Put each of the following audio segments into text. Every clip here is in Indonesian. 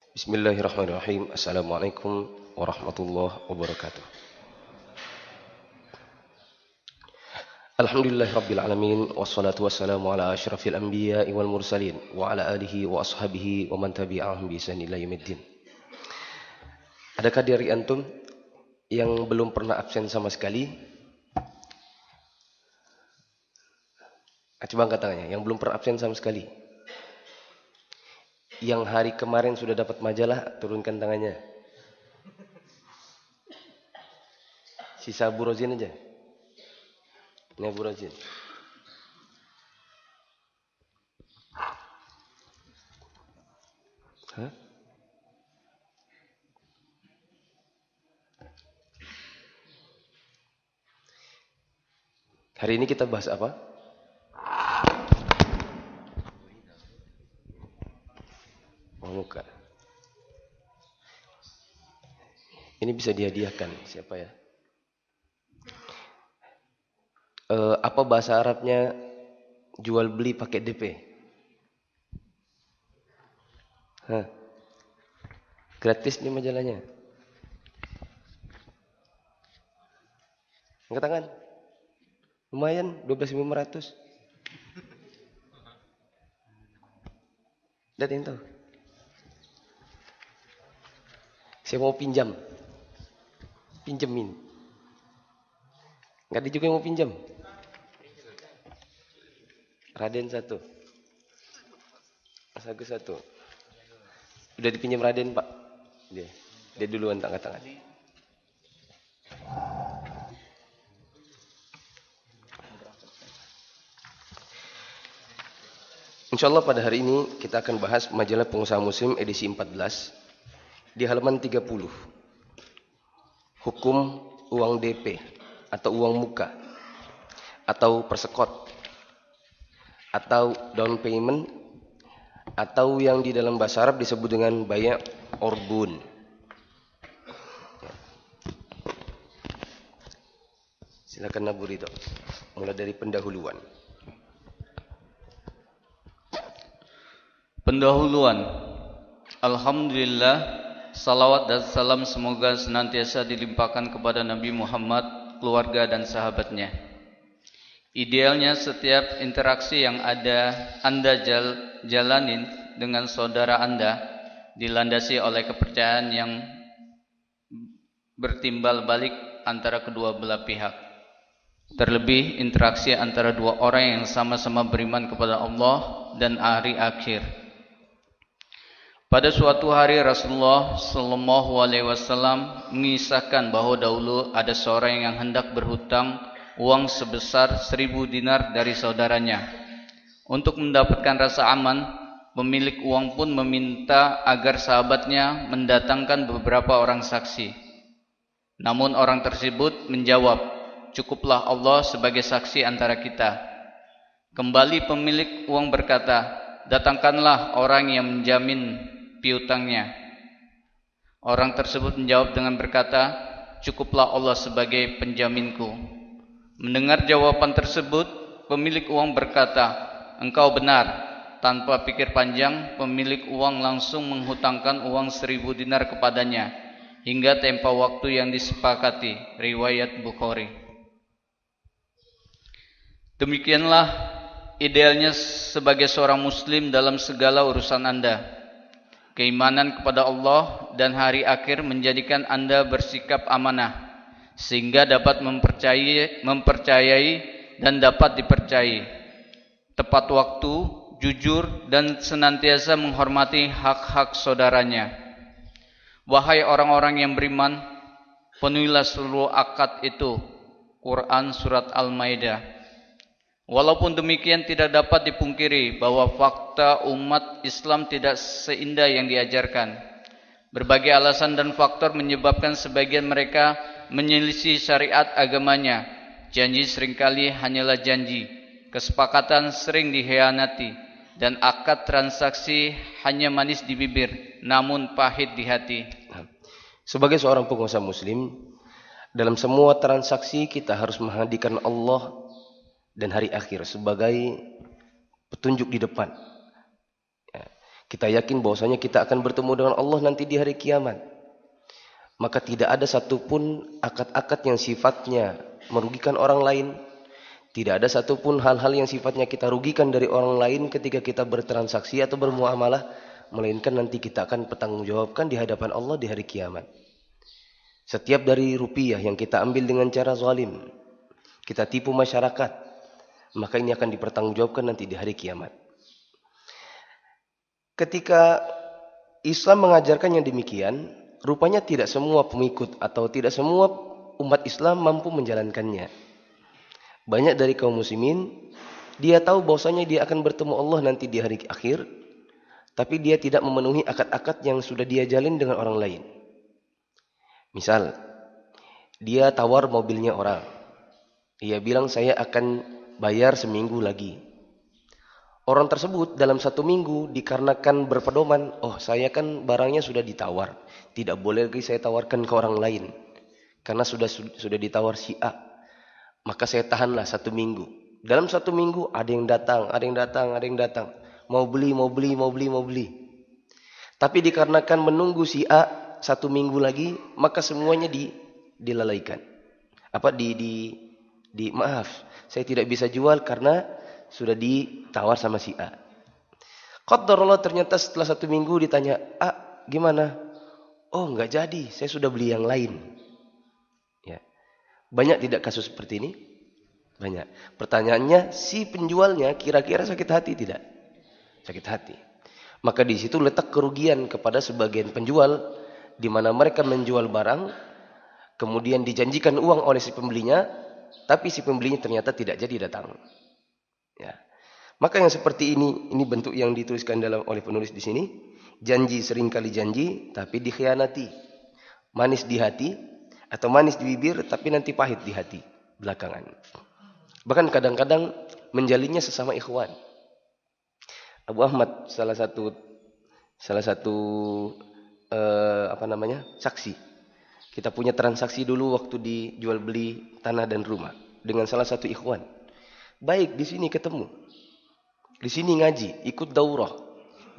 Bismillahirrahmanirrahim. Assalamualaikum warahmatullahi wabarakatuh. Alhamdulillahirabbil alamin wassalatu wassalamu ala asyrafil anbiya'i wal mursalin wa ala alihi wa ashabihi wa man tabi'ahum bi ihsan ila yaumiddin. Adakah dari antum yang belum pernah absen sama sekali? Coba angkat tangannya, yang belum pernah absen sama sekali. Yang hari kemarin sudah dapat majalah, turunkan tangannya. Sisa Bu Rozin aja. Ini Bu Rozin. Hah? Hari ini kita bahas apa? Muka. Ini bisa dihadiahkan, siapa ya? Apa bahasa Arabnya jual beli pakai DP? Hah? Gratis nih majalahnya. Angkat tangan. Lumayan, 12.500. Datin tahu. Saya mau pinjam. Pinjemin. Enggak ada juga yang mau pinjam. Raden 1. Mas Agus 1. Udah dipinjam Raden, Pak. Dia duluan angkat tangan. Insyaallah pada hari ini kita akan bahas majalah Pengusaha Muslim edisi 14 di halaman 30. Hukum uang DP atau uang muka atau persekot atau down payment atau yang di dalam bahasa Arab disebut dengan bay' orbun. Silakan Abu Ridho. Mulai dari pendahuluan. Pendahuluan. Alhamdulillah, salawat dan salam semoga senantiasa dilimpahkan kepada Nabi Muhammad, keluarga dan sahabatnya. Idealnya setiap interaksi yang Anda jalanin dengan saudara Anda dilandasi oleh kepercayaan yang bertimbal balik antara kedua belah pihak. Terlebih interaksi antara dua orang yang sama-sama beriman kepada Allah dan hari akhir. Pada suatu hari Rasulullah Sallallahu Alaihi Wasallam mengisahkan bahwa dahulu ada seorang yang hendak berhutang uang sebesar 1.000 dinar dari saudaranya. Untuk mendapatkan rasa aman, pemilik uang pun meminta agar sahabatnya mendatangkan beberapa orang saksi. Namun orang tersebut menjawab, "Cukuplah Allah sebagai saksi antara kita." Kembali pemilik uang berkata, "Datangkanlah orang yang menjamin piutangnya." Orang tersebut menjawab dengan berkata, "Cukuplah Allah sebagai penjaminku." Mendengar jawaban tersebut, pemilik uang berkata, "Engkau benar." Tanpa pikir panjang, pemilik uang langsung menghutangkan uang 1.000 dinar kepadanya hingga tempo waktu yang disepakati. Riwayat Bukhari. Demikianlah idealnya sebagai seorang muslim dalam segala urusan Anda. Keimanan kepada Allah dan hari akhir menjadikan Anda bersikap amanah sehingga dapat mempercayai dan dapat dipercayai. Tepat waktu, jujur dan senantiasa menghormati hak-hak saudaranya. Wahai orang-orang yang beriman, penuhilah seluruh akad itu. Quran Surat Al-Maidah. Walaupun demikian tidak dapat dipungkiri bahwa fakta umat Islam tidak seindah yang diajarkan. Berbagai alasan dan faktor menyebabkan sebagian mereka menyelisih syariat agamanya. Janji seringkali hanyalah janji, kesepakatan sering dikhianati, dan akad transaksi hanya manis di bibir, namun pahit di hati. Sebagai seorang pengusaha muslim, dalam semua transaksi kita harus menghadirkan Allah dan hari akhir sebagai petunjuk di depan. Kita yakin bahwasanya kita akan bertemu dengan Allah nanti di hari kiamat. Maka tidak ada satupun akad-akad yang sifatnya merugikan orang lain. Tidak ada satupun hal-hal yang sifatnya kita rugikan dari orang lain ketika kita bertransaksi atau bermuamalah. Melainkan nanti kita akan bertanggungjawabkan di hadapan Allah di hari kiamat. Setiap dari rupiah yang kita ambil dengan cara zalim, kita tipu masyarakat, maka ini akan dipertanggungjawabkan nanti di hari kiamat. Ketika Islam mengajarkan yang demikian, rupanya tidak semua pengikut atau tidak semua umat Islam mampu menjalankannya. Banyak dari kaum muslimin, dia tahu bahwasanya dia akan bertemu Allah nanti di hari akhir, tapi dia tidak memenuhi akad-akad yang sudah dia jalin dengan orang lain. Misal, dia tawar mobilnya orang. Dia bilang saya akan bayar seminggu lagi. Orang tersebut dalam 1 minggu dikarenakan berpedoman, oh saya kan barangnya sudah ditawar, tidak boleh lagi saya tawarkan ke orang lain, karena sudah ditawar si A, maka saya tahanlah 1 minggu. Dalam 1 minggu ada yang datang, mau beli. Tapi dikarenakan menunggu si A 1 minggu lagi, maka semuanya dilalaikan. Maaf, saya tidak bisa jual karena sudah ditawar sama si A. Qadarullah ternyata setelah 1 minggu ditanya, A gimana? Oh enggak jadi, saya sudah beli yang lain. Ya. Banyak tidak kasus seperti ini? Banyak. Pertanyaannya, si penjualnya kira-kira sakit hati tidak? Sakit hati. Maka di situ letak kerugian kepada sebagian penjual, di mana mereka menjual barang, kemudian dijanjikan uang oleh si pembelinya, tapi si pembelinya ternyata tidak jadi datang. Ya. Maka yang seperti ini bentuk yang dituliskan oleh penulis di sini. Janji seringkali janji, tapi dikhianati. Manis di hati atau manis di bibir, tapi nanti pahit di hati belakangan. Bahkan kadang-kadang menjalinnya sesama ikhwan. Abu Ahmad salah satu saksi. Kita punya transaksi dulu waktu dijual beli tanah dan rumah dengan salah satu ikhwan. Baik, di sini ketemu. Di sini ngaji, ikut daurah.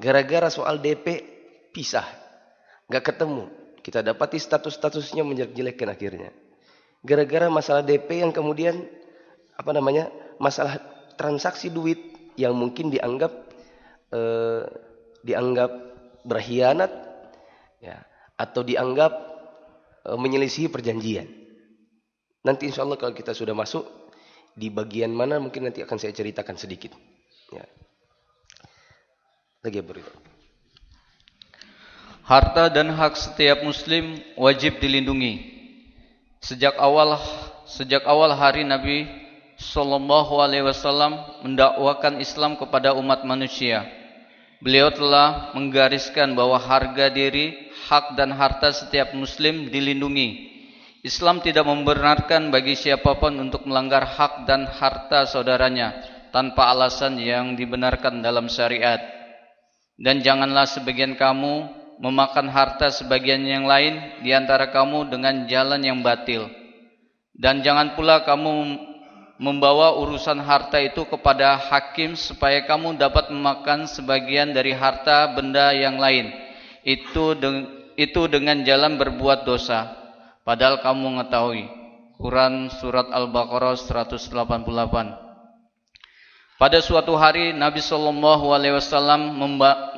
Gara-gara soal DP pisah. Enggak ketemu. Kita dapati status-statusnya menjelek-jelekkan akhirnya. Gara-gara masalah DP yang kemudian masalah transaksi duit yang mungkin dianggap berkhianat, ya, atau dianggap menyelisihi perjanjian. Nanti insya Allah kalau kita sudah masuk di bagian mana mungkin nanti akan saya ceritakan sedikit. Ya. Lagi beri. Harta dan hak setiap muslim wajib dilindungi. Sejak awal hari Nabi Sallallahu Alaihi Wasallam mendakwakan Islam kepada umat manusia. Beliau telah menggariskan bahwa harga diri, hak dan harta setiap muslim dilindungi. Islam tidak membenarkan bagi siapapun untuk melanggar hak dan harta saudaranya tanpa alasan yang dibenarkan dalam syariat. Dan janganlah sebagian kamu memakan harta sebagian yang lain di antara kamu dengan jalan yang batil. Dan jangan pula kamu membawa urusan harta itu kepada hakim supaya kamu dapat memakan sebagian dari harta benda yang lain. Itu dengan jalan berbuat dosa. Padahal kamu mengetahui. Quran Surat Al-Baqarah 188. Pada suatu hari Nabi Sallallahu Alaihi Wasallam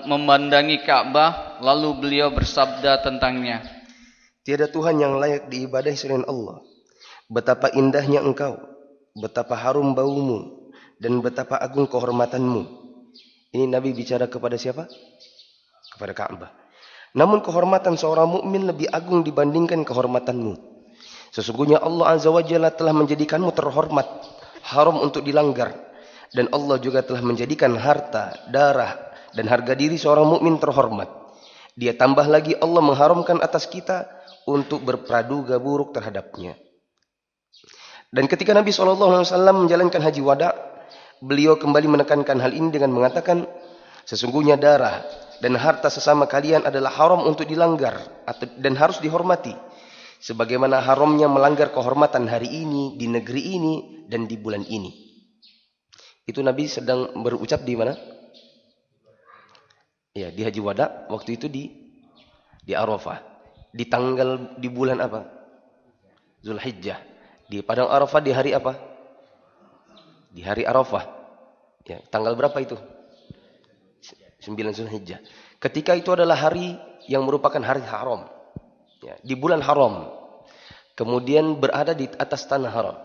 memandangi Ka'bah, lalu beliau bersabda tentangnya. Tiada Tuhan yang layak diibadahi selain Allah. Betapa indahnya engkau, betapa harum baumu, dan betapa agung kehormatanmu. Ini Nabi bicara kepada siapa? Kepada Ka'bah. Namun kehormatan seorang mukmin lebih agung dibandingkan kehormatanmu. Sesungguhnya Allah Azza wa Jalla telah menjadikanmu terhormat, haram untuk dilanggar, dan Allah juga telah menjadikan harta, darah, dan harga diri seorang mukmin terhormat. Dia tambah lagi Allah mengharamkan atas kita untuk berpraduga buruk terhadapnya. Dan ketika Nabi SAW menjalankan haji wada, beliau kembali menekankan hal ini dengan mengatakan, sesungguhnya darah dan harta sesama kalian adalah haram untuk dilanggar dan harus dihormati. Sebagaimana haramnya melanggar kehormatan hari ini, di negeri ini, dan di bulan ini. Itu Nabi sedang berucap di mana? Ya, di Haji Wada waktu itu di Arafah. Di bulan apa? Zulhijjah. Di padang Arafah di hari apa? Di hari Arafah. Ya, tanggal berapa itu? 9 Zulhijjah. Ketika itu adalah hari yang merupakan hari haram. Ya, di bulan haram. Kemudian berada di atas tanah haram.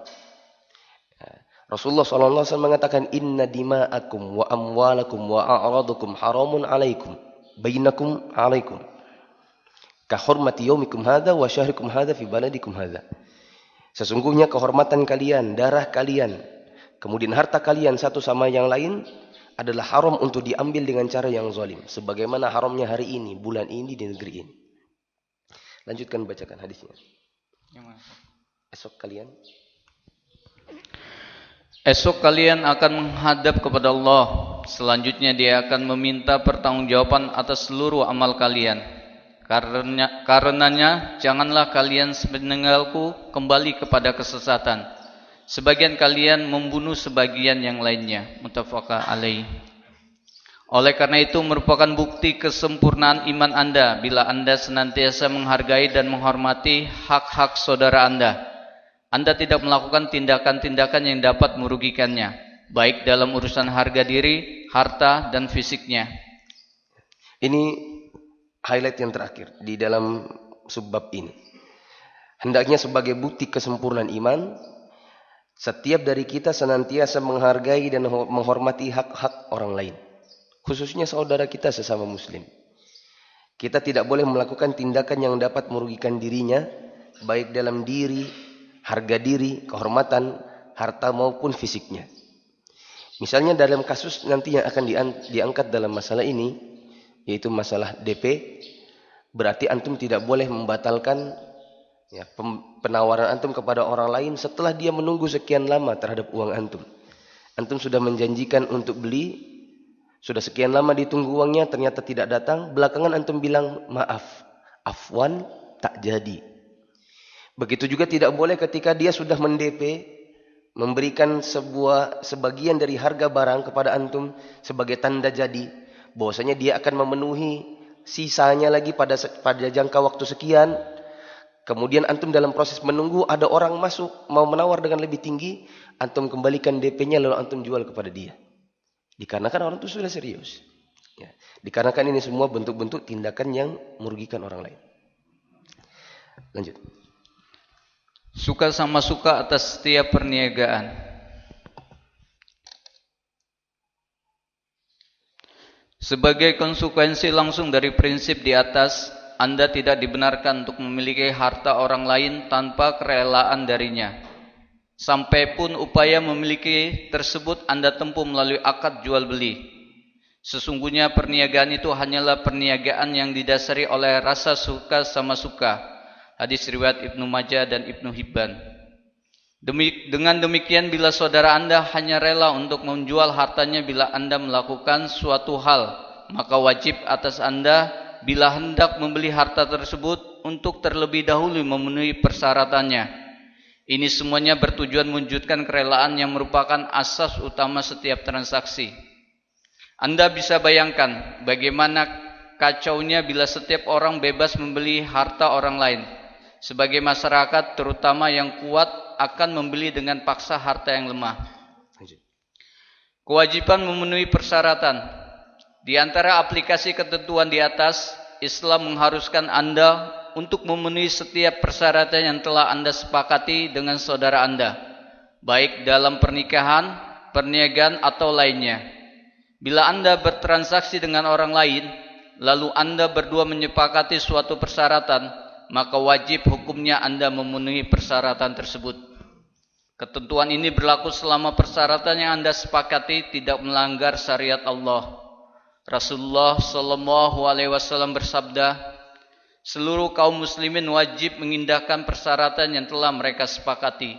Ya, Rasulullah SAW mengatakan, Inna dima'akum wa amwalakum wa a'radukum haramun alaikum. Bainakum alaikum. Kahormati yaumikum hadha wa syahrikum hadha fi baladikum hadha. Sesungguhnya kehormatan kalian, darah kalian, kemudian harta kalian satu sama yang lain adalah haram untuk diambil dengan cara yang zalim. Sebagaimana haramnya hari ini, bulan ini, di negeri ini. Lanjutkan bacakan hadisnya. Esok kalian akan menghadap kepada Allah. Selanjutnya dia akan meminta pertanggungjawaban atas seluruh amal kalian. Karenanya janganlah kalian sepeninggalku kembali kepada kesesatan. Sebagian kalian membunuh sebagian yang lainnya. Muttafaq alaih. Oleh karena itu merupakan bukti kesempurnaan iman Anda bila Anda senantiasa menghargai dan menghormati hak-hak saudara Anda. Anda tidak melakukan tindakan-tindakan yang dapat merugikannya, baik dalam urusan harga diri, harta, dan fisiknya. Ini highlight yang terakhir di dalam subbab ini. Hendaknya sebagai bukti kesempurnaan iman, setiap dari kita senantiasa menghargai dan menghormati hak-hak orang lain. Khususnya saudara kita sesama muslim. Kita tidak boleh melakukan tindakan yang dapat merugikan dirinya, baik dalam diri, harga diri, kehormatan, harta maupun fisiknya. Misalnya dalam kasus nanti yang akan diangkat dalam masalah ini, yaitu masalah DP, berarti antum tidak boleh membatalkan ya, penawaran antum kepada orang lain setelah dia menunggu sekian lama terhadap uang antum. Antum sudah menjanjikan untuk beli, sudah sekian lama ditunggu uangnya, ternyata tidak datang. Belakangan antum bilang, maaf, afwan, tak jadi. Begitu juga tidak boleh ketika dia sudah mendp, memberikan sebagian dari harga barang kepada antum sebagai tanda jadi, bahwasanya dia akan memenuhi sisanya lagi pada jangka waktu sekian. Kemudian antum dalam proses menunggu ada orang masuk mau menawar dengan lebih tinggi, antum kembalikan DP-nya lalu antum jual kepada dia. Dikarenakan orang itu sudah serius. Ya. Dikarenakan ini semua bentuk-bentuk tindakan yang merugikan orang lain. Lanjut. Suka sama suka atas setiap perniagaan. Sebagai konsekuensi langsung dari prinsip di atas, Anda tidak dibenarkan untuk memiliki harta orang lain tanpa kerelaan darinya. Sampai pun upaya memiliki tersebut Anda tempuh melalui akad jual beli. Sesungguhnya perniagaan itu hanyalah perniagaan yang didasari oleh rasa suka sama suka. Hadis riwayat Ibnu Majah dan Ibnu Hibban. Dengan demikian bila saudara Anda hanya rela untuk menjual hartanya bila Anda melakukan suatu hal, maka wajib atas Anda bila hendak membeli harta tersebut untuk terlebih dahulu memenuhi persyaratannya. Ini semuanya bertujuan mewujudkan kerelaan yang merupakan asas utama setiap transaksi. Anda bisa bayangkan bagaimana kacaunya bila setiap orang bebas membeli harta orang lain. Sebagai masyarakat terutama yang kuat akan membeli dengan paksa harta yang lemah. Kewajiban memenuhi persyaratan. Di antara aplikasi ketentuan di atas, Islam mengharuskan Anda untuk memenuhi setiap persyaratan yang telah Anda sepakati dengan saudara Anda, baik dalam pernikahan, perniagaan atau lainnya. Bila Anda bertransaksi dengan orang lain, lalu Anda berdua menyepakati suatu persyaratan, maka wajib hukumnya Anda memenuhi persyaratan tersebut. Ketentuan ini berlaku selama persyaratan yang Anda sepakati tidak melanggar syariat Allah. Rasulullah SAW bersabda, seluruh kaum muslimin wajib mengindahkan persyaratan yang telah mereka sepakati,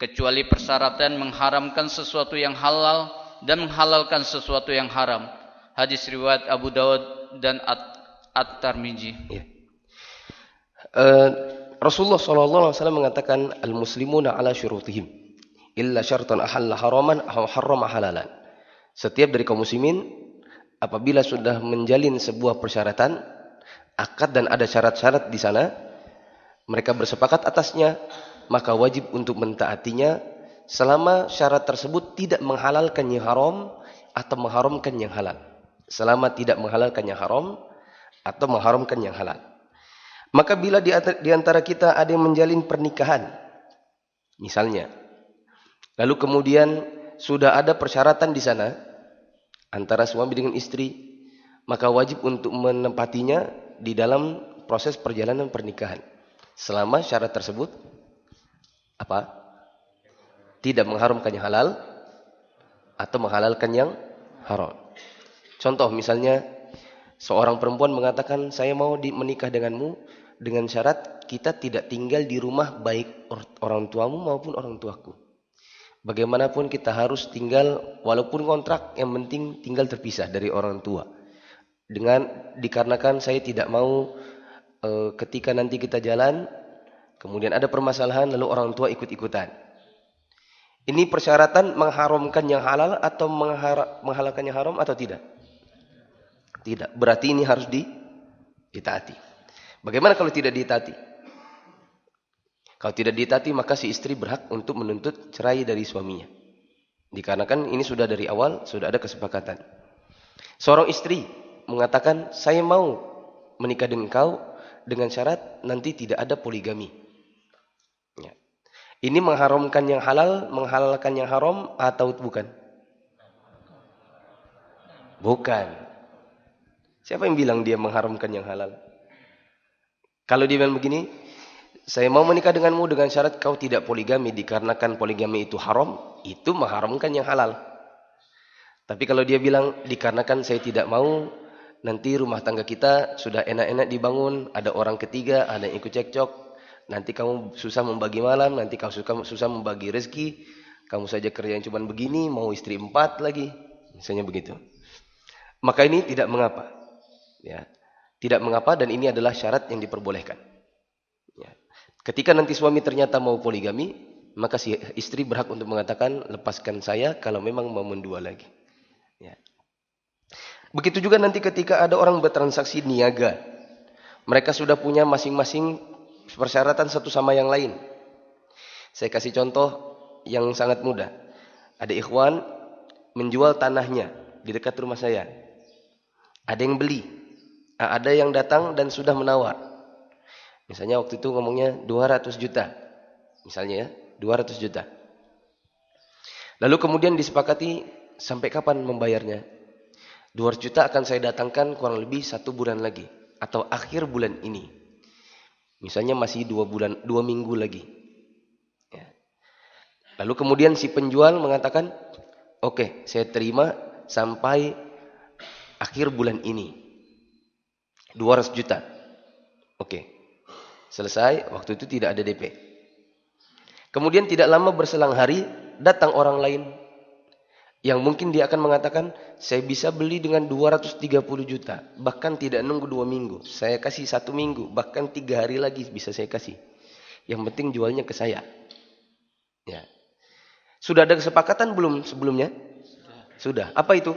kecuali persyaratan mengharamkan sesuatu yang halal dan menghalalkan sesuatu yang haram. Hadis riwayat Abu Dawud dan At-Tirmidzi. Ya. Rasulullah SAW mengatakan, al-muslimuna ala syurutihim, illa syartan ahalla haraman aw harrama halalan. Setiap dari kaum muslimin apabila sudah menjalin sebuah persyaratan, akad dan ada syarat-syarat di sana, mereka bersepakat atasnya, maka wajib untuk mentaatinya selama syarat tersebut tidak menghalalkan yang haram atau mengharamkan yang halal. Selama tidak menghalalkan yang haram atau mengharamkan yang halal. Maka bila di antara kita ada yang menjalin pernikahan, misalnya, lalu kemudian sudah ada persyaratan di sana antara suami dengan istri, maka wajib untuk menempatinya di dalam proses perjalanan pernikahan. Selama syarat tersebut apa? Tidak mengharamkan yang halal atau menghalalkan yang haram. Contoh misalnya, seorang perempuan mengatakan, saya mau menikah denganmu dengan syarat kita tidak tinggal di rumah baik orang tuamu maupun orang tuaku. Bagaimanapun kita harus tinggal walaupun kontrak, yang penting tinggal terpisah dari orang tua. Dikarenakan saya tidak mau ketika nanti kita jalan, kemudian ada permasalahan lalu orang tua ikut-ikutan. Ini persyaratan mengharamkan yang halal atau menghalalkan yang haram atau tidak? Tidak. Berarti ini harus ditaati. Bagaimana kalau tidak ditaati? Kalau tidak ditaati, maka si istri berhak untuk menuntut cerai dari suaminya. Dikarenakan ini sudah dari awal, sudah ada kesepakatan. Seorang istri mengatakan, saya mau menikah dengan kau dengan syarat nanti tidak ada poligami. Ya. Ini mengharamkan yang halal, menghalalkan yang haram atau bukan? Bukan. Siapa yang bilang dia mengharamkan yang halal? Kalau dia bilang begini, saya mau menikah denganmu dengan syarat kau tidak poligami, dikarenakan poligami itu haram, itu mengharamkan yang halal. Tapi kalau dia bilang, dikarenakan saya tidak mau, nanti rumah tangga kita sudah enak-enak dibangun, ada orang ketiga, ada yang ikut cekcok, nanti kamu susah membagi malam, nanti kau susah membagi rezeki, kamu saja kerja yang cuma begini, mau istri 4 lagi, misalnya begitu. Maka ini tidak mengapa. Ya, tidak mengapa dan ini adalah syarat yang diperbolehkan. Ya. Ketika nanti suami ternyata mau poligami, maka si istri berhak untuk mengatakan, lepaskan saya kalau memang mau mendua lagi. Ya. Begitu juga nanti ketika ada orang bertransaksi niaga, mereka sudah punya masing-masing persyaratan satu sama yang lain. Saya kasih contoh yang sangat mudah. Ada ikhwan menjual tanahnya di dekat rumah saya. Ada yang beli. Ada yang datang dan sudah menawar. Misalnya waktu itu ngomongnya 200 juta. Misalnya ya, 200 juta. Lalu kemudian disepakati sampai kapan membayarnya. 200 juta akan saya datangkan kurang lebih 1 bulan lagi. Atau akhir bulan ini. Misalnya masih 2 minggu lagi. Ya. Lalu kemudian si penjual mengatakan, oke, saya terima sampai akhir bulan ini. 200 juta. Oke. Selesai, waktu itu tidak ada DP. Kemudian tidak lama berselang hari, datang orang lain. Yang mungkin dia akan mengatakan, saya bisa beli dengan 230 juta. Bahkan tidak nunggu 2 minggu. Saya kasih 1 minggu. Bahkan 3 hari lagi bisa saya kasih. Yang penting jualnya ke saya. Ya. Sudah ada kesepakatan belum sebelumnya? Sudah. Apa itu?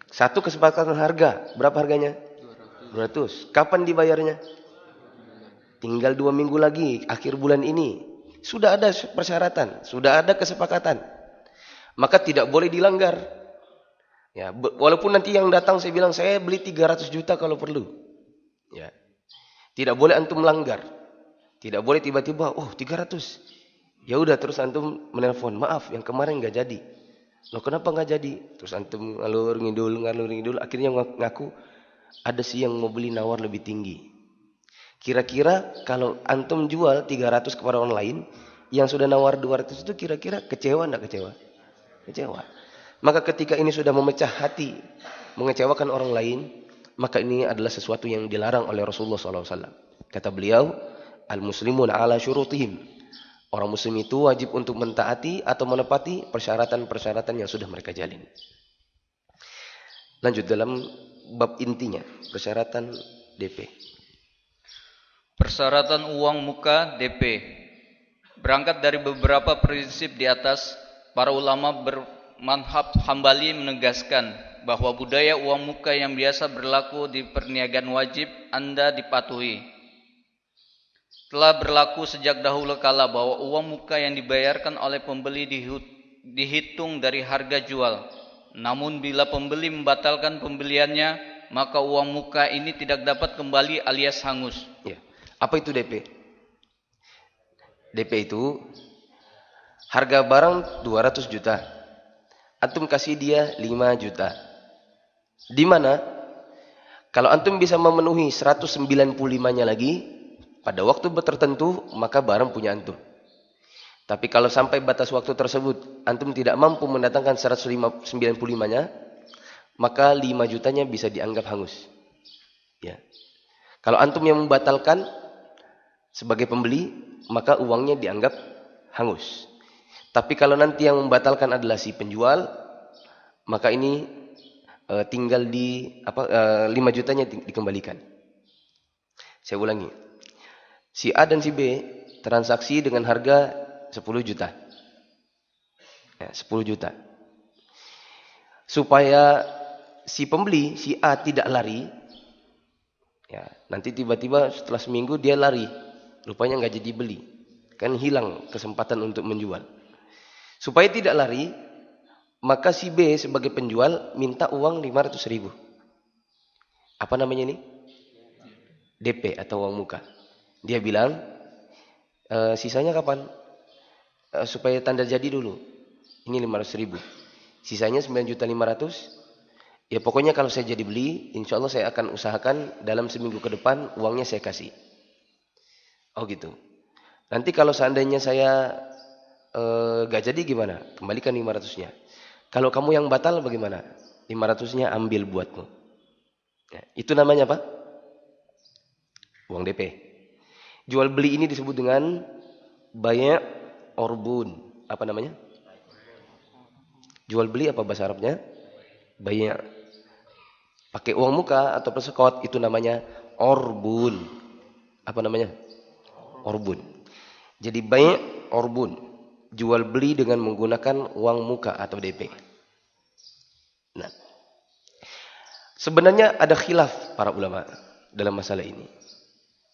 Satu kesepakatan harga. Berapa harganya? 200. Kapan dibayarnya? Tinggal 2 minggu lagi, akhir bulan ini. Sudah ada persyaratan, sudah ada kesepakatan. Maka tidak boleh dilanggar. Ya, walaupun nanti yang datang saya bilang saya beli 300 juta kalau perlu. Ya. Tidak boleh antum melanggar. Tidak boleh tiba-tiba, 300. Ya udah terus antum menelpon, maaf yang kemarin enggak jadi. Loh kenapa enggak jadi? Terus antum ngalur ngidul, akhirnya ngaku ada sih yang mau beli nawar lebih tinggi. Kira-kira kalau antum jual 300 kepada orang lain, yang sudah nawar 200 itu kira-kira kecewa enggak kecewa? Kecewa. Maka ketika ini sudah memecah hati, mengecewakan orang lain, maka ini adalah sesuatu yang dilarang oleh Rasulullah SAW. Kata beliau, al-muslimun ala syurutihim. Orang muslim itu wajib untuk mentaati atau menepati persyaratan-persyaratan yang sudah mereka jalin. Lanjut dalam bab intinya, persyaratan DP. Persyaratan uang muka DP. Berangkat dari beberapa prinsip di atas, para ulama bermanhab Hambali menegaskan bahwa budaya uang muka yang biasa berlaku di perniagaan wajib Anda dipatuhi. Telah berlaku sejak dahulu kala bahwa uang muka yang dibayarkan oleh pembeli dihitung dari harga jual. Namun bila pembeli membatalkan pembeliannya, maka uang muka ini tidak dapat kembali alias hangus. Ya. Apa itu DP? DP itu harga barang 200 juta. Antum kasih dia 5 juta. Di mana kalau antum bisa memenuhi 195-nya lagi pada waktu tertentu, maka barang punya antum. Tapi kalau sampai batas waktu tersebut antum tidak mampu mendatangkan 195-nya, maka 5 jutanya bisa dianggap hangus. Ya. Kalau antum yang membatalkan sebagai pembeli, maka uangnya dianggap hangus. Tapi kalau nanti yang membatalkan adalah si penjual, maka ini tinggal 5 jutanya dikembalikan. Saya ulangi. Si A dan si B transaksi dengan harga 10 juta. Ya, 10 juta. Supaya si pembeli, si A tidak lari, ya, nanti tiba-tiba setelah seminggu dia lari. Rupanya nggak jadi beli. Kan hilang kesempatan untuk menjual. Supaya tidak lari, maka si B sebagai penjual minta uang 500.000. Apa namanya ini? DP atau uang muka. Dia bilang, sisanya kapan? Supaya tanda jadi dulu. Ini 500.000. Sisanya 9.500.000. Ya pokoknya kalau saya jadi beli, insya Allah saya akan usahakan dalam seminggu ke depan uangnya saya kasih. Oh gitu. Nanti kalau seandainya saya gak jadi gimana? Kembalikan 500-nya. Kalau kamu yang batal bagaimana? 500-nya ambil buatmu. Ya, itu namanya apa? Uang DP. Jual beli ini disebut dengan bay' orbun. Apa namanya? Jual beli apa bahasa Arabnya? Bay'. Pakai uang muka atau persekot itu namanya orbun. Apa namanya? Orbun. Jadi bay' orbun. Jual beli dengan menggunakan uang muka atau DP. Nah, sebenarnya ada khilaf para ulama dalam masalah ini.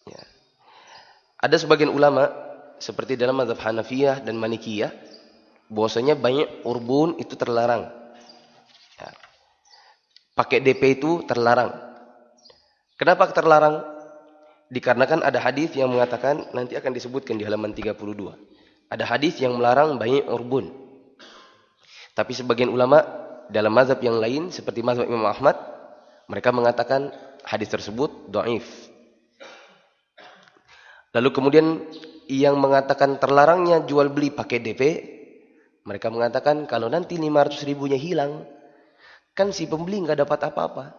Ya. Ada sebagian ulama seperti dalam mazhab Hanafiyah dan Malikiyah bahwasanya bay' urbun itu terlarang. Ya. Pakai DP itu terlarang. Kenapa terlarang? Dikarenakan ada hadis yang mengatakan, nanti akan disebutkan di halaman 32. Ada hadis yang melarang bay' urbun. Tapi sebagian ulama dalam mazhab yang lain seperti mazhab Imam Ahmad, mereka mengatakan hadis tersebut dhaif. Lalu kemudian yang mengatakan terlarangnya jual beli pakai DP, mereka mengatakan kalau nanti 500.000-nya hilang, kan si pembeli nggak dapat apa-apa.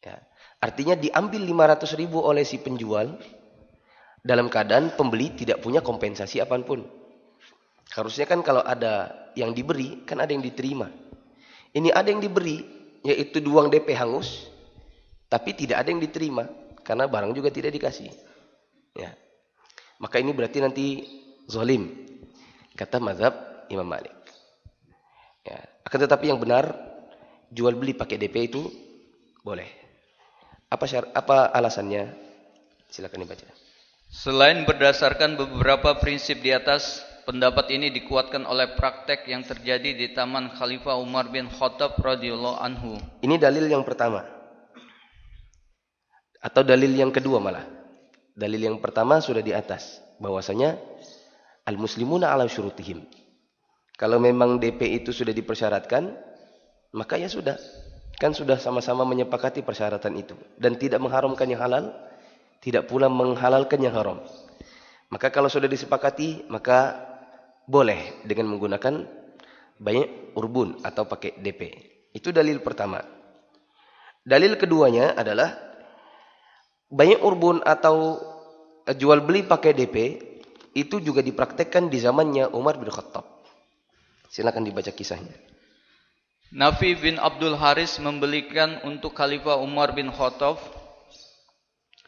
Ya. Artinya diambil 500.000 oleh si penjual dalam keadaan pembeli tidak punya kompensasi apapun. Harusnya kan kalau ada yang diberi, kan ada yang diterima. Ini ada yang diberi, yaitu uang DP hangus, tapi tidak ada yang diterima karena barang juga tidak dikasih. Ya. Maka ini berarti nanti zalim, kata mazhab Imam Malik. Ya. Akan tetapi yang benar, jual beli pakai DP itu boleh. Apa alasannya? Silakan dibaca. Selain berdasarkan beberapa prinsip di atas, pendapat ini dikuatkan oleh praktek yang terjadi di Taman Khalifah Umar bin Khattab radhiyallahu anhu. Ini dalil yang pertama. Atau dalil yang kedua malah. Dalil yang pertama sudah di atas, bahwasanya al-muslimuna ala syurutihim. Kalau memang DP itu sudah dipersyaratkan, maka ya sudah. Kan sudah sama-sama menyepakati persyaratan itu dan tidak mengharamkan yang halal, tidak pula menghalalkan yang haram. Maka kalau sudah disepakati, maka boleh dengan menggunakan bay' urbun atau pakai DP. Itu dalil pertama. Dalil keduanya adalah bay' urbun atau jual beli pakai DP itu juga dipraktekkan di zamannya Umar bin Khattab. Silakan dibaca kisahnya. Nafi bin Abdul Haris membelikan untuk Khalifah Umar bin Khattab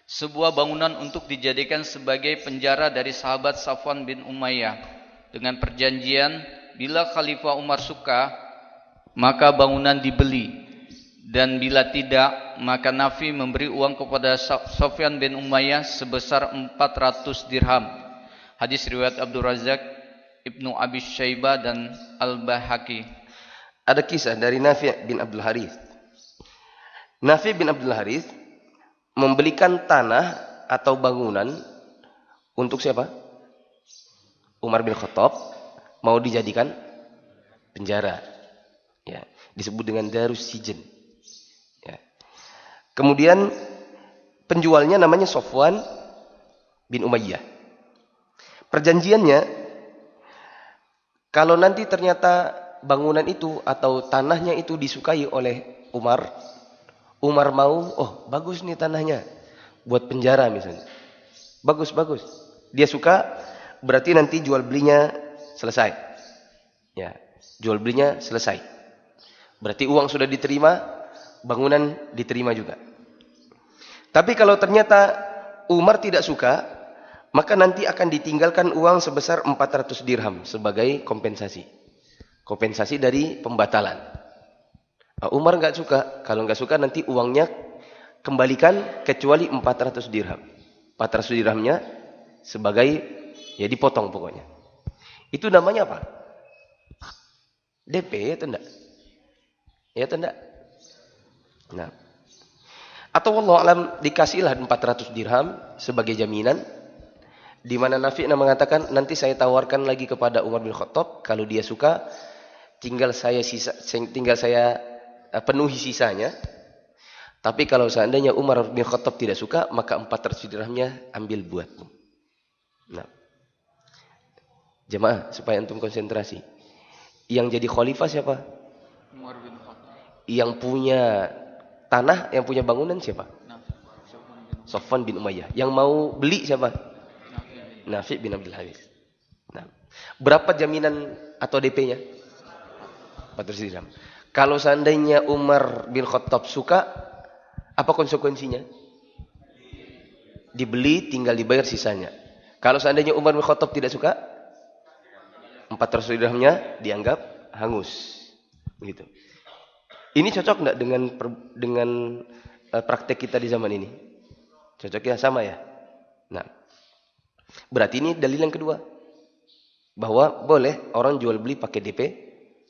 sebuah bangunan untuk dijadikan sebagai penjara dari sahabat Safwan bin Umayyah dengan perjanjian bila Khalifah Umar suka, maka bangunan dibeli. Dan bila tidak, maka Nafi memberi uang kepada Sofyan bin Umayyah sebesar 400 dirham. Hadis riwayat Abdul Razak, Ibnu Abi Syaibah dan Al-Bahaqi. Ada kisah dari Nafi' bin Abdul Harith. Nafi' bin Abdul Harith membelikan tanah atau bangunan untuk siapa? Umar bin Khattab, mau dijadikan penjara. Ya, disebut dengan Darus Sijen. Ya. Kemudian penjualnya namanya Sofwan bin Umayyah. Perjanjiannya, kalau nanti ternyata bangunan itu atau tanahnya itu disukai oleh Umar, Umar mau, oh bagus nih tanahnya, buat penjara misalnya. Bagus. Dia suka, berarti nanti jual belinya selesai. Ya, jual belinya selesai. Berarti uang sudah diterima, bangunan diterima juga. Tapi kalau ternyata Umar tidak suka, maka nanti akan ditinggalkan uang sebesar 400 dirham sebagai kompensasi. Kompensasi dari pembatalan. Nah, Umar nggak suka. Kalau nggak suka nanti uangnya kembalikan kecuali 400 dirham. 400 dirhamnya sebagai, ya dipotong pokoknya. Itu namanya apa? DP ya atau enggak? Ya atau enggak? Nah. Atau wallahu alam dikasihlah 400 dirham sebagai jaminan, di mana Nafi' mengatakan nanti saya tawarkan lagi kepada Umar bin Khattab, kalau dia suka tinggal saya penuhi sisanya. Tapi kalau seandainya Umar bin Khattab tidak suka, maka 400 dirhamnya ambil buatmu. Nah, jemaah supaya antum konsentrasi. Yang jadi khalifah siapa? Umar bin Khattab. Yang punya tanah, yang punya bangunan siapa? Sofwan bin Umayyah. Yang mau beli siapa? Nafi' bin Abdul Harith. Nah, berapa jaminan atau DP-nya? 400 dirham. Kalau seandainya Umar bin Khattab suka, apa konsekuensinya? Dibeli, tinggal dibayar sisanya. Kalau seandainya Umar bin Khattab tidak suka, 400 dirhamnya dianggap hangus. Gitu. Ini cocok enggak dengan praktek kita di zaman ini? Cocok ya, sama ya? Nah, berarti ini dalil yang kedua. Bahwa boleh orang jual beli pakai DP,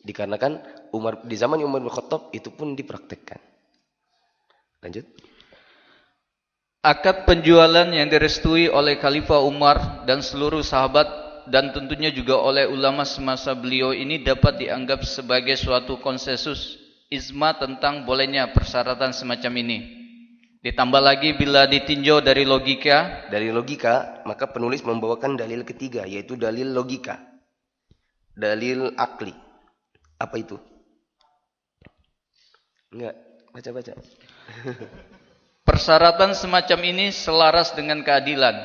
dikarenakan di zaman Umar bin Khattab itu pun dipraktekkan. Lanjut. Akad penjualan yang direstui oleh Khalifah Umar dan seluruh sahabat dan tentunya juga oleh ulama semasa beliau ini dapat dianggap sebagai suatu konsensus ijma tentang bolehnya persyaratan semacam ini. Ditambah lagi bila ditinjau dari logika. Dari logika, maka penulis membawakan dalil ketiga, yaitu dalil logika. Dalil akli. Apa itu? Enggak, baca-baca. Persyaratan semacam ini selaras dengan keadilan.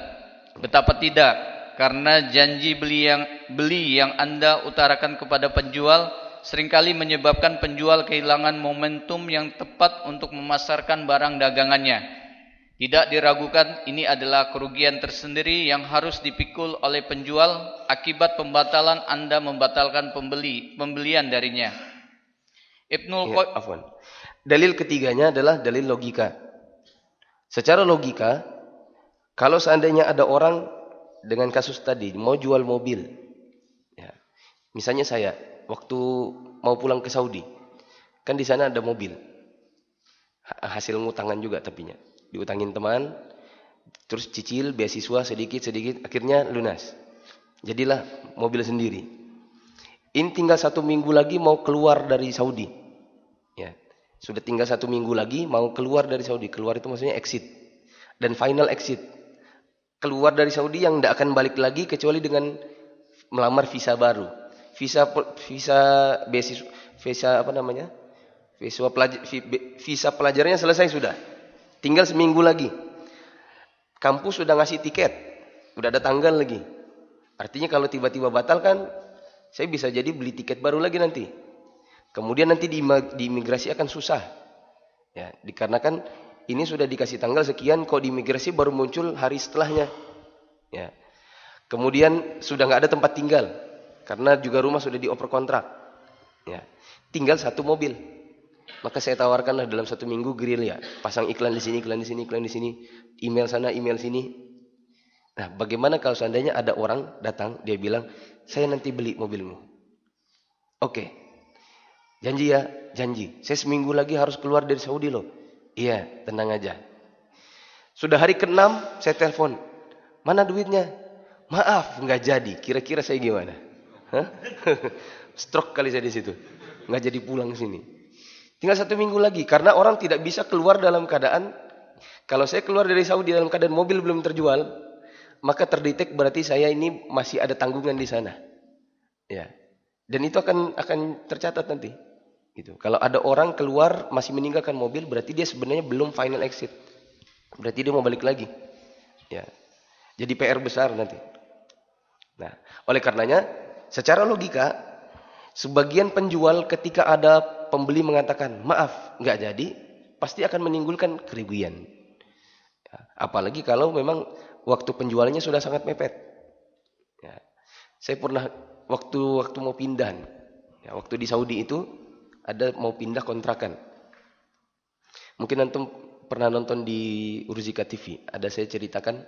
Betapa tidak, karena janji beli yang Anda utarakan kepada penjual seringkali menyebabkan penjual kehilangan momentum yang tepat untuk memasarkan barang dagangannya. Tidak diragukan ini adalah kerugian tersendiri yang harus dipikul oleh penjual akibat pembatalan Anda membatalkan pembelian darinya. Dalil ketiganya adalah dalil logika. Secara logika, kalau seandainya ada orang dengan kasus tadi mau jual mobil, ya, misalnya saya waktu mau pulang ke Saudi, kan di sana ada mobil, hasil ngutangan juga tapinya, diutangin teman, terus cicil beasiswa sedikit, akhirnya lunas, jadilah mobil sendiri. Ini tinggal 1 minggu lagi mau keluar dari Saudi, ya. Sudah tinggal 1 minggu lagi mau keluar dari Saudi. Keluar itu maksudnya exit. Dan final exit. Keluar dari Saudi yang tidak akan balik lagi kecuali dengan melamar visa baru. Visa beasiswa, visa pelajarnya selesai sudah. Tinggal seminggu lagi. Kampus sudah ngasih tiket. Sudah ada tanggal lagi. Artinya kalau tiba-tiba batal kan, saya bisa jadi beli tiket baru lagi nanti. Kemudian nanti di imigrasi akan susah. Ya, dikarenakan ini sudah dikasih tanggal sekian, kok di imigrasi baru muncul hari setelahnya. Ya. Kemudian sudah nggak ada tempat tinggal karena juga rumah sudah dioper kontrak. Ya. Tinggal satu mobil. Maka saya tawarkanlah dalam 1 minggu gerilya, pasang iklan di sini, iklan di sini, iklan di sini, email sana, email sini. Nah, bagaimana kalau seandainya ada orang datang, dia bilang, saya nanti beli mobilmu. Oke, janji ya, janji. Saya seminggu lagi harus keluar dari Saudi loh. Iya, tenang aja. Sudah hari ke-6, saya telepon. Mana duitnya? Maaf, nggak jadi. Kira-kira saya gimana? Hah? Stroke kali saya di situ. Nggak jadi pulang sini. Tinggal 1 minggu lagi. Karena orang tidak bisa keluar dalam keadaan. Kalau saya keluar dari Saudi dalam keadaan mobil belum terjual, maka terdetek berarti saya ini masih ada tanggungan di sana. Ya. Dan itu akan tercatat nanti. Gitu. Kalau ada orang keluar masih meninggalkan mobil, berarti dia sebenarnya belum final exit. Berarti dia mau balik lagi. Ya. Jadi PR besar nanti. Nah, oleh karenanya, secara logika, sebagian penjual ketika ada pembeli mengatakan, maaf, nggak jadi, pasti akan menimbulkan kerugian. Ya. Apalagi kalau memang waktu penjualannya sudah sangat mepet. Ya. Saya pernah waktu mau pindah, ya, waktu di Saudi itu ada mau pindah kontrakan. Mungkin antum pernah nonton di Urzika TV. Ada saya ceritakan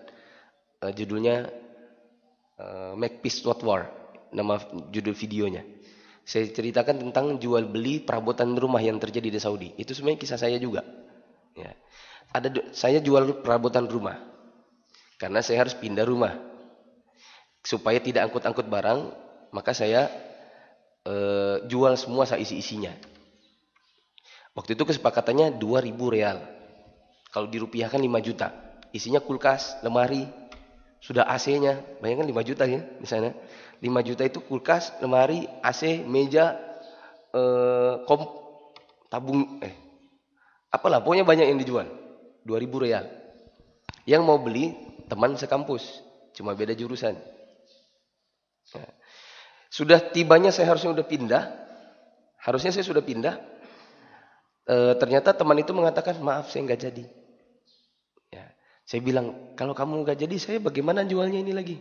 judulnya Make Peace Not War, nama judul videonya. Saya ceritakan tentang jual beli perabotan rumah yang terjadi di Saudi. Itu sebenarnya kisah saya juga. Ya. Saya jual perabotan rumah karena saya harus pindah rumah. Supaya tidak angkut-angkut barang, maka saya jual semua seisi-isinya. Waktu itu kesepakatannya 2.000 real. Kalau dirupiahkan 5 juta. Isinya kulkas, lemari, sudah AC-nya. Bayangkan 5 juta ya di sana. 5 juta itu kulkas, lemari, AC, meja, tabung, apalah, pokoknya banyak yang dijual. 2.000 real. Yang mau beli teman sekampus, cuma beda jurusan. Nah, sudah tibanya saya harusnya sudah pindah. Ternyata teman itu mengatakan, maaf saya nggak jadi. Ya, saya bilang, kalau kamu nggak jadi, saya bagaimana jualnya ini lagi?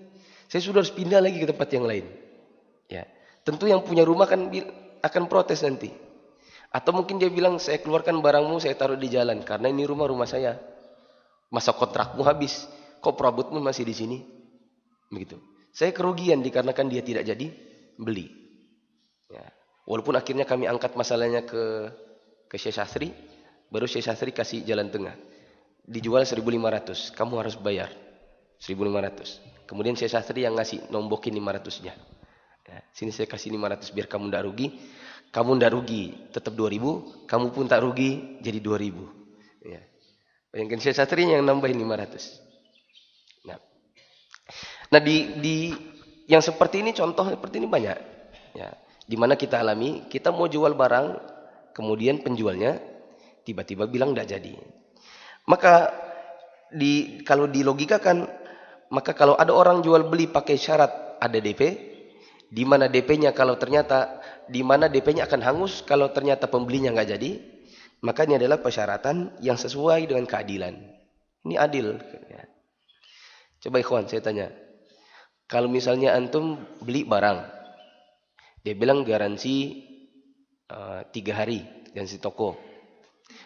Saya sudah harus pindah lagi ke tempat yang lain. Ya, tentu yang punya rumah akan protes nanti. Atau mungkin dia bilang, saya keluarkan barangmu, saya taruh di jalan karena ini rumah saya. Masa kontrakmu habis, kok perabotmu masih di sini? Begitu. Saya kerugian dikarenakan dia tidak jadi beli. Ya. Walaupun akhirnya kami angkat masalahnya ke Syekh Sastri, baru Syekh Sastri kasih jalan tengah. Dijual 1.500, kamu harus bayar 1.500. Kemudian Syekh Sastri yang ngasih nombokin 500-nya. Ya, sini saya kasih 500 biar kamu ndak rugi. Kamu ndak rugi, tetap 2.000. Kamu pun tak rugi, jadi 2.000. Ya. Bayangkan Syekh Sastri yang nambahin 500. Nah, di yang seperti ini, contoh seperti ini banyak. Ya, di mana kita alami, kita mau jual barang, kemudian penjualnya tiba-tiba bilang tidak jadi. Maka kalau dilogikakan, maka kalau ada orang jual beli pakai syarat ada DP, di mana DP-nya akan hangus kalau ternyata pembelinya nggak jadi, maka ini adalah persyaratan yang sesuai dengan keadilan. Ini adil. Ya. Coba ikhwan, saya tanya. Kalau misalnya antum beli barang, dia bilang garansi 3 hari, garansi toko.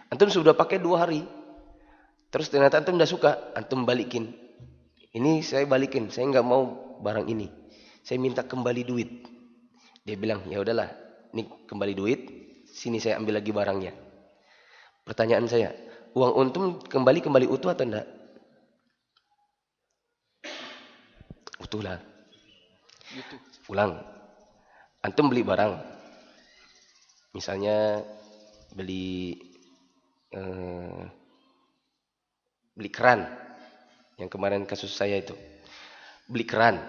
Antum sudah pakai 2 hari, terus ternyata antum tidak suka, antum balikin. Ini saya balikin, saya nggak mau barang ini. Saya minta kembali duit. Dia bilang, ya udahlah, ini kembali duit, sini saya ambil lagi barangnya. Pertanyaan saya, uang antum kembali utuh atau enggak? Utuh lah. Pulang. Antum beli barang. Misalnya beli keran. Yang kemarin kasus saya itu. Beli keran.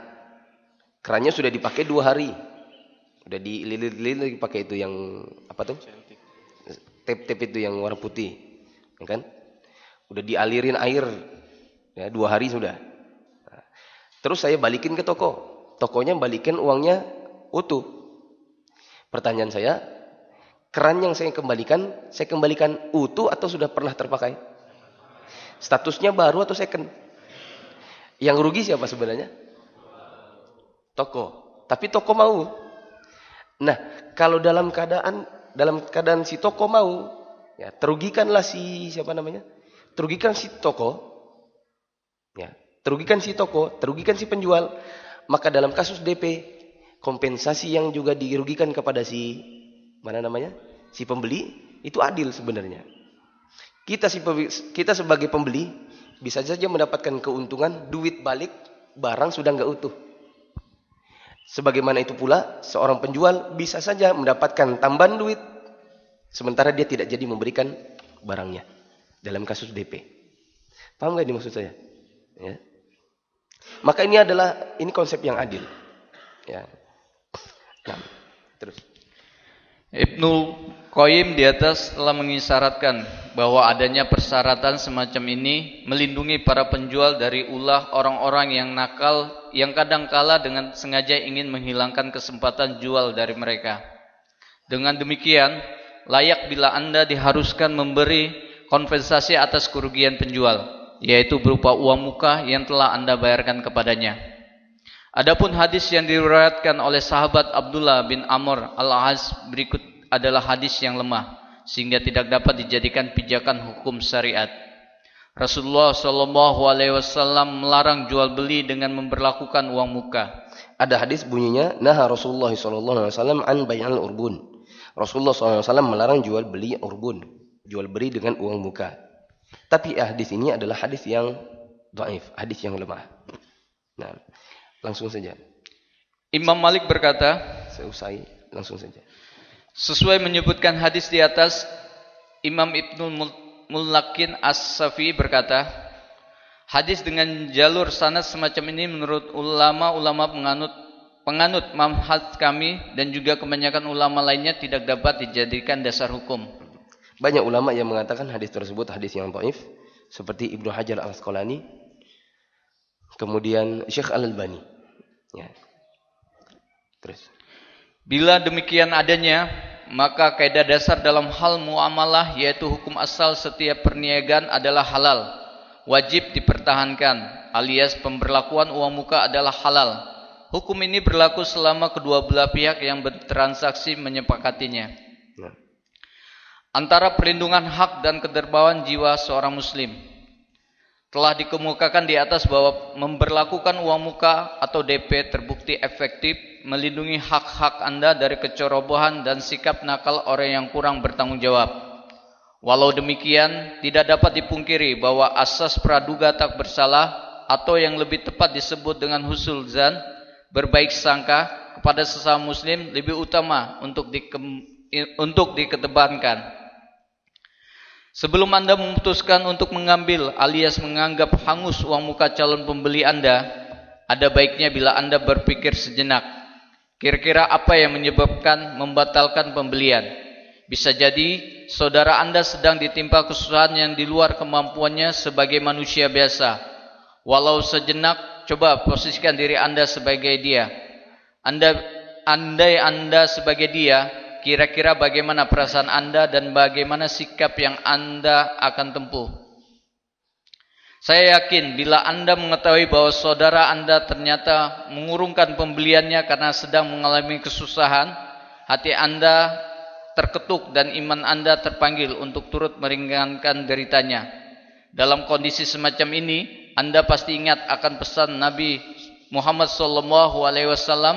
Kerannya sudah dipakai 2 hari. Udah dililit-lilit pakai itu yang apa tuh? Tape-tape itu yang warna putih. Ya kan? Udah dialirin air. Ya, 2 hari sudah. Nah, terus saya balikin ke toko. Tokonya balikin uangnya utuh. Pertanyaan saya, keran yang saya kembalikan utuh atau sudah pernah terpakai? Statusnya baru atau second? Yang rugi siapa sebenarnya? Toko. Tapi toko mau. Nah, kalau dalam keadaan si toko mau, ya terugikanlah si siapa namanya? Terugikan si toko, ya, terugikan si toko, terugikan si penjual. Maka dalam kasus DP, kompensasi yang juga dirugikan kepada si mana namanya? Si pembeli itu adil sebenarnya. Kita sebagai pembeli bisa saja mendapatkan keuntungan, duit balik, barang sudah nggak utuh. Sebagaimana itu pula, seorang penjual bisa saja mendapatkan tambahan duit, sementara dia tidak jadi memberikan barangnya dalam kasus DP. Paham nggak ini maksud saya? Ya. Maka ini konsep yang adil. Ya. Nah, terus. Ibnu Qayyim di atas telah mengisyaratkan bahwa adanya persyaratan semacam ini melindungi para penjual dari ulah orang-orang yang nakal yang kadang kala dengan sengaja ingin menghilangkan kesempatan jual dari mereka. Dengan demikian, layak bila Anda diharuskan memberi kompensasi atas kerugian penjual, yaitu berupa uang muka yang telah Anda bayarkan kepadanya. Adapun hadis yang diriwayatkan oleh sahabat Abdullah bin Amr al-As berikut adalah hadis yang lemah, sehingga tidak dapat dijadikan pijakan hukum syariat. Rasulullah SAW melarang jual beli dengan memberlakukan uang muka. Ada hadis bunyinya, naha Rasulullah SAW an bay'al urbun. Rasulullah SAW melarang jual beli urbun, jual beli dengan uang muka. Tapi hadis ini adalah hadis yang dhaif, hadis yang lemah. Nah, langsung saja. Imam Malik berkata, selesai, langsung saja. Sesuai menyebutkan hadis di atas, Imam Ibnul Mulakin As-Safi berkata, hadis dengan jalur sanad semacam ini menurut ulama-ulama penganut mazhab kami dan juga kebanyakan ulama lainnya tidak dapat dijadikan dasar hukum. Banyak ulama yang mengatakan hadis tersebut hadis yang dhaif, seperti Ibnu Hajar Al-Asqalani, kemudian Syekh Al-Albani. Ya. Terus. Bila demikian adanya, maka kaidah dasar dalam hal muamalah yaitu hukum asal setiap perniagaan adalah halal, wajib dipertahankan, alias pemberlakuan uang muka adalah halal. Hukum ini berlaku selama kedua belah pihak yang bertransaksi menyepakatinya. Antara perlindungan hak dan keterbawaan jiwa seorang muslim. Telah dikemukakan di atas bahwa memberlakukan uang muka atau DP terbukti efektif melindungi hak-hak Anda dari kecerobohan dan sikap nakal orang yang kurang bertanggung jawab. Walau demikian, tidak dapat dipungkiri bahwa asas praduga tak bersalah atau yang lebih tepat disebut dengan husnul dzan, berbaik sangka kepada sesama muslim lebih utama untuk dikedepankan. Sebelum Anda memutuskan untuk mengambil alias menganggap hangus uang muka calon pembeli Anda, ada baiknya bila Anda berpikir sejenak, kira-kira apa yang menyebabkan membatalkan pembelian? Bisa jadi saudara Anda sedang ditimpa kesusahan yang di luar kemampuannya sebagai manusia biasa. Walau sejenak, coba posisikan diri Anda sebagai dia. Andai Anda sebagai dia, kira-kira bagaimana perasaan Anda dan bagaimana sikap yang Anda akan tempuh? Saya yakin bila Anda mengetahui bahwa saudara Anda ternyata mengurungkan pembeliannya karena sedang mengalami kesusahan, hati Anda terketuk dan iman Anda terpanggil untuk turut meringankan deritanya. Dalam kondisi semacam ini, Anda pasti ingat akan pesan Nabi Muhammad SAW,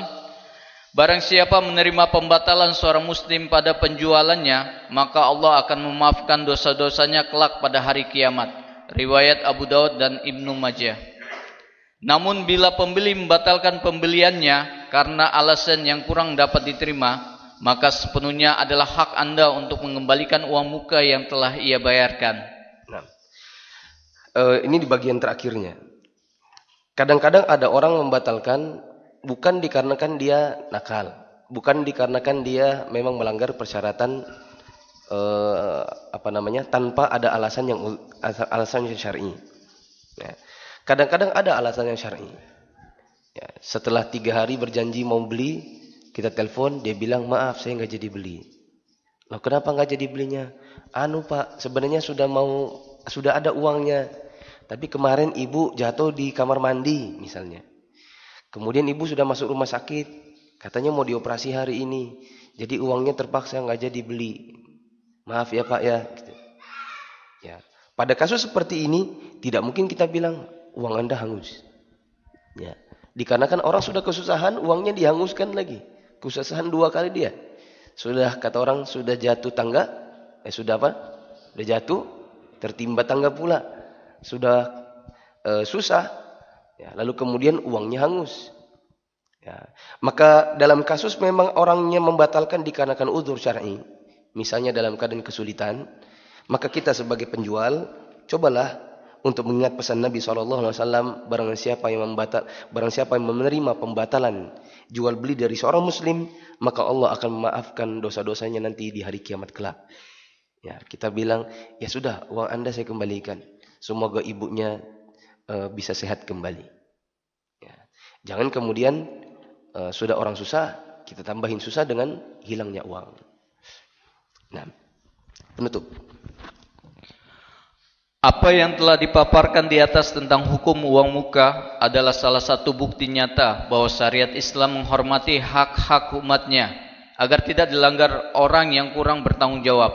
barang siapa menerima pembatalan seorang muslim pada penjualannya, maka Allah akan memaafkan dosa-dosanya kelak pada hari kiamat. Riwayat Abu Daud dan Ibnu Majah. Namun bila pembeli membatalkan pembeliannya karena alasan yang kurang dapat diterima, maka sepenuhnya adalah hak Anda untuk mengembalikan uang muka yang telah ia bayarkan. Nah, ini di bagian terakhirnya. Kadang-kadang ada orang membatalkan bukan dikarenakan dia nakal, bukan dikarenakan dia memang melanggar persyaratan tanpa ada alasan yang syar'i. Ya. Kadang-kadang ada alasan yang syar'i. Ya. Setelah 3 hari berjanji mau beli, kita telepon, dia bilang maaf saya nggak jadi beli. Loh kenapa nggak jadi belinya? Pak, sebenarnya sudah ada uangnya, tapi kemarin ibu jatuh di kamar mandi misalnya. Kemudian ibu sudah masuk rumah sakit Katanya mau dioperasi hari ini, jadi uangnya terpaksa nggak jadi beli. Maaf ya Pak ya. Gitu. Ya. Pada kasus seperti ini tidak mungkin kita bilang uang Anda hangus. Ya. Dikarenakan orang sudah kesusahan, uangnya dihanguskan lagi. Kesusahan 2 kali dia. Sudah kata orang sudah jatuh tangga, sudah apa? Sudah jatuh, tertimba tangga pula. Sudah susah, ya, lalu kemudian uangnya hangus. Ya. Maka dalam kasus memang orangnya membatalkan dikarenakan udzur syar'i, misalnya dalam keadaan kesulitan, maka kita sebagai penjual cobalah untuk mengingat pesan Nabi SAW, barang siapa yang menerima pembatalan jual beli dari seorang muslim, maka Allah akan memaafkan dosa-dosanya nanti di hari kiamat kelak. Ya, kita bilang, ya sudah, uang Anda saya kembalikan. Semoga ibunya bisa sehat kembali. Ya. Jangan kemudian sudah orang susah, kita tambahin susah dengan hilangnya uang. Nah, penutup. Apa yang telah dipaparkan di atas tentang hukum uang muka adalah salah satu bukti nyata bahwa syariat Islam menghormati hak-hak umatnya agar tidak dilanggar orang yang kurang bertanggung jawab.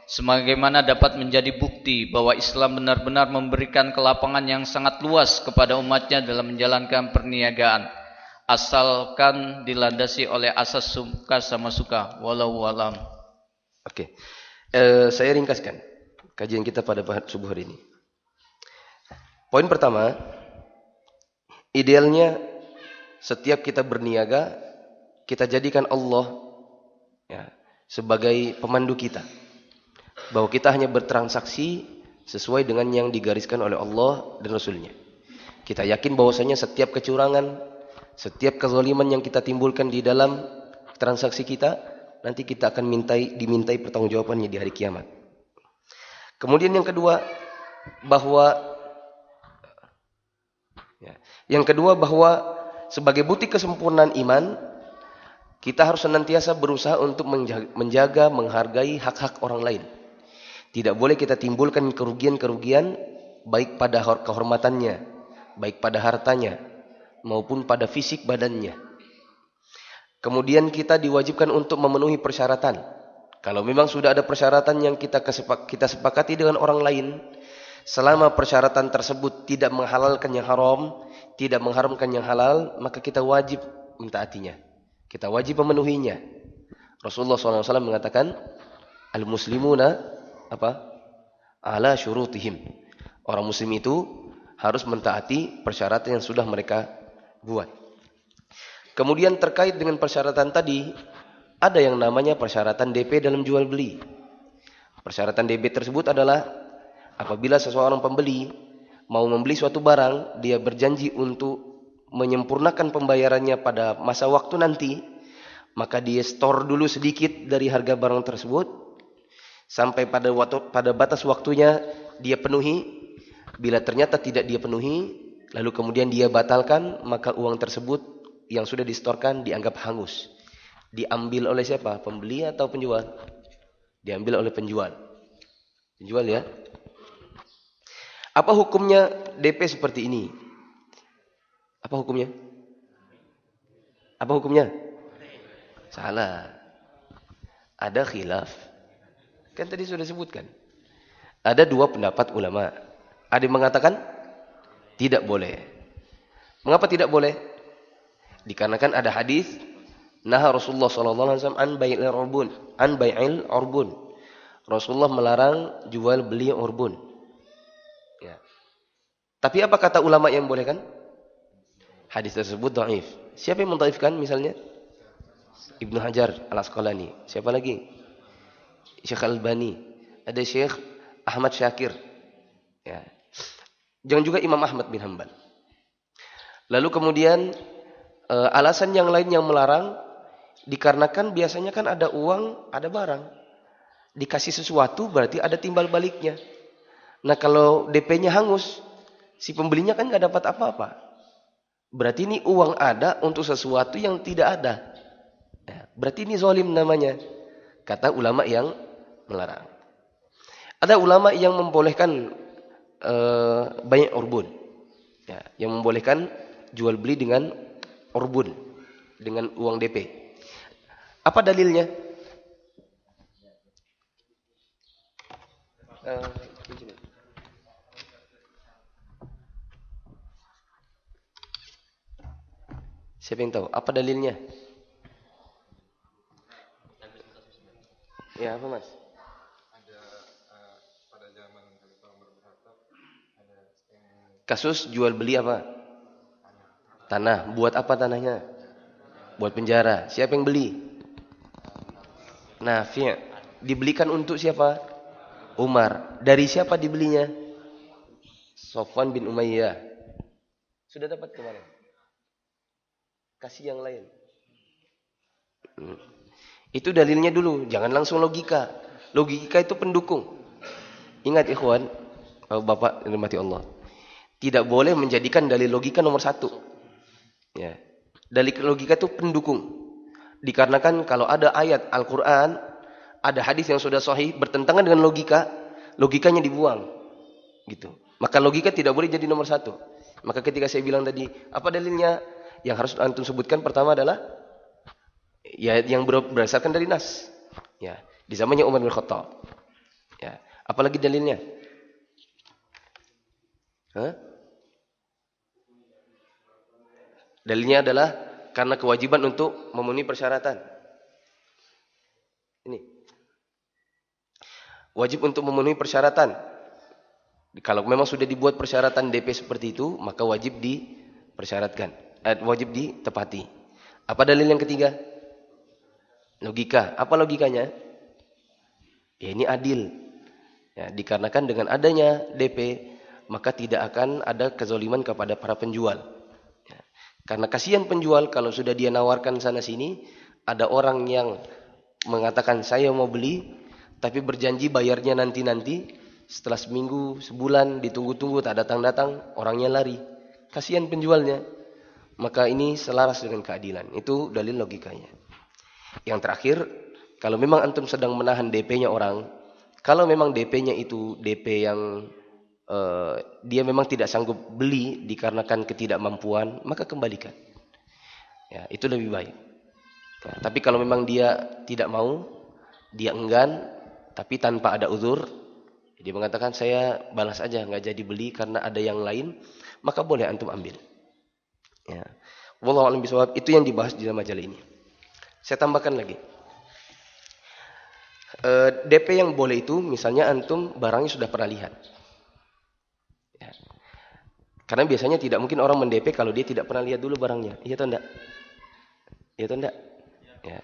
Sebagaimana dapat menjadi bukti bahwa Islam benar-benar memberikan kelapangan yang sangat luas kepada umatnya dalam menjalankan perniagaan, asalkan dilandasi oleh asas suka sama suka. Wallahu alam. Oke, saya ringkaskan kajian kita pada subuh hari ini. Poin pertama, idealnya setiap kita berniaga, kita jadikan Allah ya, sebagai pemandu kita. Bahwa kita hanya bertransaksi sesuai dengan yang digariskan oleh Allah dan Rasulnya. Kita yakin bahwasanya setiap kecurangan, setiap kezaliman yang kita timbulkan di dalam transaksi kita, nanti kita akan dimintai pertanggungjawabannya di hari kiamat. Kemudian yang kedua, bahwa sebagai bukti kesempurnaan iman, kita harus senantiasa berusaha untuk menjaga, menghargai hak-hak orang lain. Tidak boleh kita timbulkan kerugian-kerugian baik pada kehormatannya, baik pada hartanya, maupun pada fisik badannya. Kemudian kita diwajibkan untuk memenuhi persyaratan. Kalau memang sudah ada persyaratan yang kita sepakati dengan orang lain, selama persyaratan tersebut tidak menghalalkan yang haram, tidak mengharamkan yang halal, maka kita wajib mentaatinya. Kita wajib memenuhinya. Rasulullah SAW mengatakan, al-muslimuna ala syurutihim. Orang muslim itu harus mentaati persyaratan yang sudah mereka buat. Kemudian terkait dengan persyaratan tadi, ada yang namanya persyaratan DP dalam jual beli. Persyaratan DP tersebut adalah apabila seseorang pembeli mau membeli suatu barang, dia berjanji untuk menyempurnakan pembayarannya pada masa waktu nanti, maka dia store dulu sedikit dari harga barang tersebut sampai pada batas waktunya dia penuhi. Bila ternyata tidak dia penuhi, lalu kemudian dia batalkan, maka uang tersebut yang sudah distorkan dianggap hangus. Diambil oleh siapa? Pembeli atau penjual? Diambil oleh penjual. Penjual ya. Apa hukumnya DP seperti ini? Apa hukumnya? Apa hukumnya? Salah. Ada khilaf. Kan tadi sudah sebutkan. Ada 2 pendapat ulama. Ada yang mengatakan tidak boleh. Mengapa tidak boleh? Dikarenakan ada hadis, nah Rasulullah SAW an bai'il urbun. Rasulullah melarang jual beli urbun. Ya. Tapi apa kata ulama yang boleh kan? Hadis tersebut dhaif. Siapa yang mendhaifkan misalnya? Ibnu Hajar Al-Asqalani. Siapa lagi? Syekh Al-Albani. Ada Syekh Ahmad Syakir. Ya. Jangan juga Imam Ahmad bin Hanbal. Lalu kemudian alasan yang lain yang melarang dikarenakan biasanya kan ada uang, ada barang. Dikasih sesuatu berarti ada timbal baliknya. Nah kalau DP-nya hangus, si pembelinya kan nggak dapat apa-apa. Berarti ini uang ada untuk sesuatu yang tidak ada. Ya, berarti ini zalim namanya. Kata ulama yang melarang. Ada ulama yang membolehkan banyak urbun. Ya, yang membolehkan jual beli dengan urbun. dengan uang DP. Apa dalilnya? Siapa yang tahu? Apa dalilnya? Ya, apa Mas? Kasus jual beli apa? Tanah. Buat apa tanahnya? Buat penjara. Siapa yang beli? Nafi'. Dibelikan untuk siapa? Umar. Dari siapa dibelinya? Sofwan bin Umayyah. Sudah dapat kemarin? Kasih yang lain. Itu dalilnya dulu. Jangan langsung logika. Logika itu pendukung. Ingat ikhwan, Bapak dirahmati Allah. Tidak boleh menjadikan dalil logika nomor satu. Ya. Dalil logika itu pendukung. Dikarenakan kalau ada ayat Al-Quran, ada hadis yang sudah sahih bertentangan dengan logika, logikanya dibuang. Gitu. Maka logika tidak boleh jadi nomor satu. Maka ketika saya bilang tadi, apa dalilnya? Yang harus antum sebutkan pertama adalah ya yang berdasarkan dari nas. Ya, di zamannya Umar bin Khattab. Ya, apalagi dalilnya? Hah? Dalilnya adalah karena kewajiban untuk memenuhi persyaratan. Ini. Wajib untuk memenuhi persyaratan. Kalau memang sudah dibuat persyaratan DP seperti itu, maka wajib dipersyaratkan. Wajib ditepati. Apa dalil yang ketiga? Logika. Apa logikanya? Ya ini adil. Ya, dikarenakan dengan adanya DP, maka tidak akan ada kezaliman kepada para penjual. Ya, karena kasihan penjual kalau sudah dia nawarkan sana sini, ada orang yang mengatakan saya mau beli, tapi berjanji bayarnya nanti-nanti, setelah seminggu, sebulan, ditunggu-tunggu, tak datang-datang, orangnya lari. Kasihan penjualnya. Maka ini selaras dengan keadilan. Itu dalil logikanya. Yang terakhir, kalau memang antum sedang menahan DP-nya orang, kalau memang DP-nya itu DP yang dia memang tidak sanggup beli dikarenakan ketidakmampuan, maka kembalikan. Ya, itu lebih baik. Ya, tapi kalau memang dia tidak mau, dia enggan, tapi tanpa ada uzur, dia mengatakan saya balas aja, nggak jadi beli karena ada yang lain, maka boleh antum ambil. Ya. Wallahu a'lam bishawab, itu yang dibahas di dalam majalah ini. Saya tambahkan lagi. DP yang boleh itu misalnya antum barangnya sudah pernah lihat. Ya. Karena biasanya tidak mungkin orang men-DP kalau dia tidak pernah lihat dulu barangnya. Iya atau enggak? Iya atau enggak? Ya.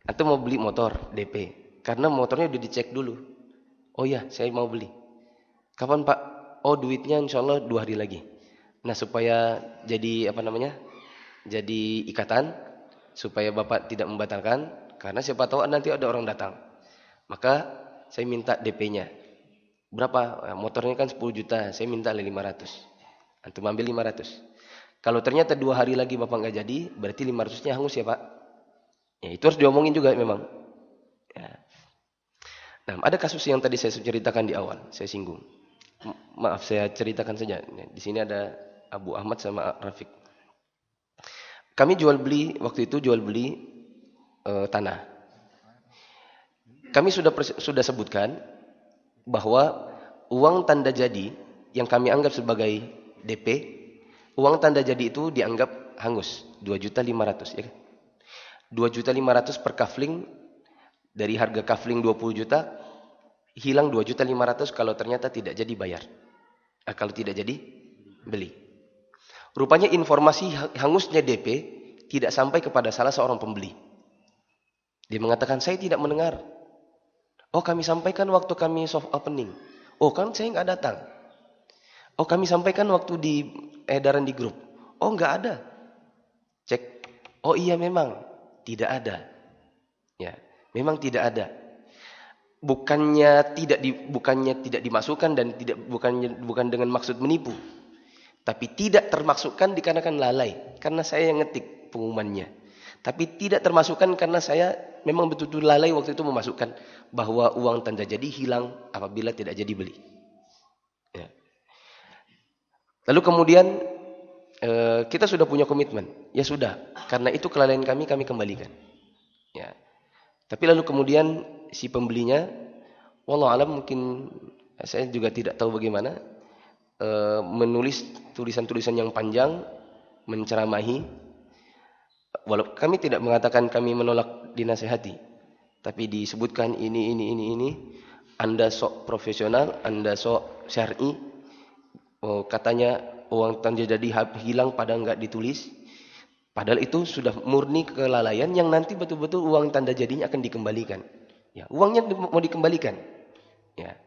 Antum mau beli motor DP. Karena motornya udah dicek dulu. Oh iya, saya mau beli. Kapan Pak? Oh duitnya insya Allah 2 hari lagi. Nah supaya jadi jadi ikatan, supaya Bapak tidak membatalkan, karena siapa tahu nanti ada orang datang. Maka saya minta DP-nya. Berapa? Motornya kan 10 juta, saya minta 500. Antum ambil 500. Kalau ternyata 2 hari lagi Bapak nggak jadi, berarti 500-nya hangus ya Pak. Ya itu harus diomongin juga memang. Ya. Nah, ada kasus yang tadi saya ceritakan di awal, saya singgung. Maaf, saya ceritakan saja. Di sini ada Abu Ahmad sama Rafiq. Kami waktu itu jual beli tanah. Kami sudah sebutkan bahwa uang tanda jadi yang kami anggap sebagai DP, uang tanda jadi itu dianggap hangus, 2.500.000 ya kan? 2.500.000 per kafling, dari harga kafling 20 juta hilang 2.500.000 kalau ternyata tidak jadi bayar. Kalau tidak jadi beli. Rupanya informasi hangusnya DP tidak sampai kepada salah seorang pembeli. Dia mengatakan, saya tidak mendengar. Oh kami sampaikan waktu kami soft opening. Oh kan saya nggak datang. Oh kami sampaikan waktu di edaran di grup. Oh nggak ada. Cek. Oh iya memang tidak ada. Ya, memang tidak ada. Bukannya tidak dimasukkan dan bukan dengan maksud menipu. Tapi tidak termasukkan dikarenakan lalai. Karena saya yang ngetik pengumumannya. Tapi tidak termasukkan karena saya memang betul-betul lalai waktu itu memasukkan bahwa uang tanda jadi hilang apabila tidak jadi beli. Ya. Lalu kemudian kita sudah punya komitmen. Ya sudah, karena itu kelalaian kami kembalikan. Ya. Tapi lalu kemudian si pembelinya, wallahu alam, mungkin saya juga tidak tahu bagaimana, menulis tulisan-tulisan yang panjang, menceramahi. Walaupun kami tidak mengatakan kami menolak dinasehati, tapi disebutkan ini. Anda sok profesional, Anda sok syar'i. Katanya uang tanda jadi hilang pada enggak ditulis. Padahal itu sudah murni kelalaian yang nanti betul-betul uang tanda jadinya akan dikembalikan. Ya, uangnya mau dikembalikan. Ya.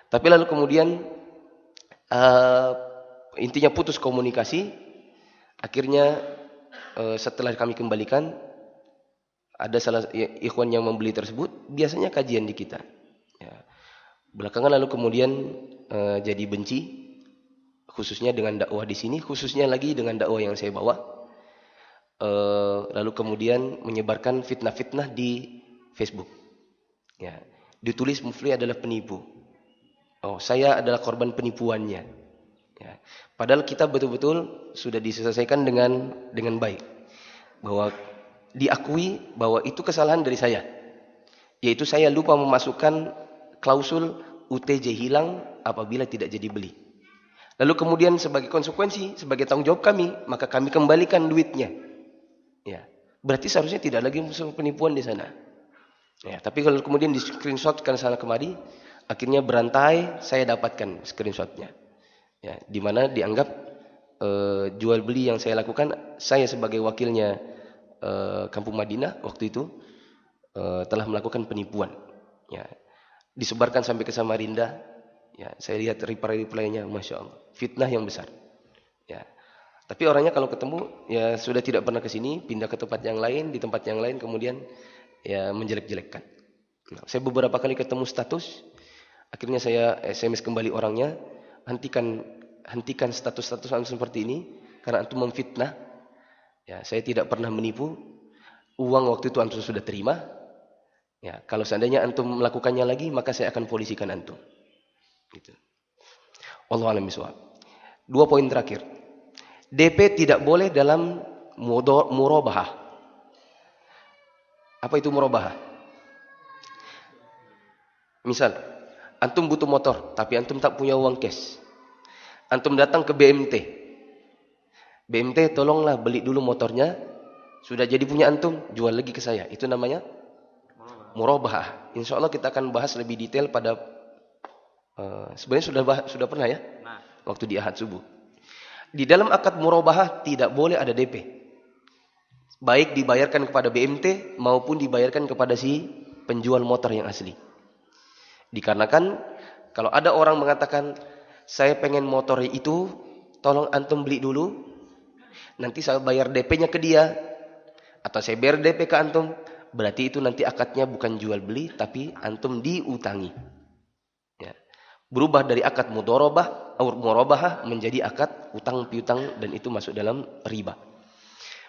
Tapi lalu kemudian intinya putus komunikasi. Akhirnya setelah kami kembalikan, ada salah ikhwan yang membeli tersebut, biasanya kajian di kita. Ya. Belakangan lalu kemudian jadi benci, khususnya dengan dakwah di sini, khususnya lagi dengan dakwah yang saya bawa. Lalu kemudian menyebarkan fitnah-fitnah di Facebook. Ya. Ditulis Mufli adalah penipu. Oh, saya adalah korban penipuannya. Ya. Padahal kita betul-betul sudah diselesaikan dengan baik, bahwa diakui bahwa itu kesalahan dari saya, yaitu saya lupa memasukkan klausul UTJ hilang apabila tidak jadi beli. Lalu kemudian sebagai konsekuensi, sebagai tanggung jawab kami, maka kami kembalikan duitnya. Ya, berarti seharusnya tidak lagi musuh penipuan di sana. Ya, tapi kalau kemudian di screenshotkan sana kemari, akhirnya berantai, saya dapatkan screenshotnya. Ya, di mana dianggap jual beli yang saya lakukan, saya sebagai wakilnya Kampung Madinah waktu itu telah melakukan penipuan. Ya, disebarkan sampai ke Samarinda. Ya, saya lihat reply-reply-nya, masya Allah, fitnah yang besar. Ya, tapi orangnya kalau ketemu ya sudah tidak pernah ke sini, pindah ke tempat yang lain, di tempat yang lain kemudian ya menjelek-jelekkan. Nah, saya beberapa kali ketemu status, akhirnya saya SMS kembali orangnya, hentikan status-status antum seperti ini karena antum memfitnah. Ya, saya tidak pernah menipu. Uang waktu itu antum sudah terima. Ya, kalau seandainya antum melakukannya lagi, maka saya akan polisikan antum. Gitu. Wallahu a'lam bishawab. 2 poin terakhir. DP tidak boleh dalam murabahah. Apa itu murabahah? Misal, antum butuh motor, tapi antum tak punya uang cash. Antum datang ke BMT. BMT, tolonglah beli dulu motornya. Sudah jadi punya antum, jual lagi ke saya. Itu namanya murabahah. Insya Allah kita akan bahas lebih detail pada sebenarnya sudah pernah ya, waktu di Ahad subuh. Di dalam akad murabahah tidak boleh ada DP, baik dibayarkan kepada BMT maupun dibayarkan kepada si penjual motor yang asli. Dikarenakan kalau ada orang mengatakan saya pengen motor itu, tolong antum beli dulu, nanti saya bayar DP-nya ke dia, atau saya bayar DP ke antum, berarti itu nanti akadnya bukan jual beli, tapi antum diutangi. Ya. Berubah dari akad murabahah menjadi akad utang piutang, dan itu masuk dalam riba.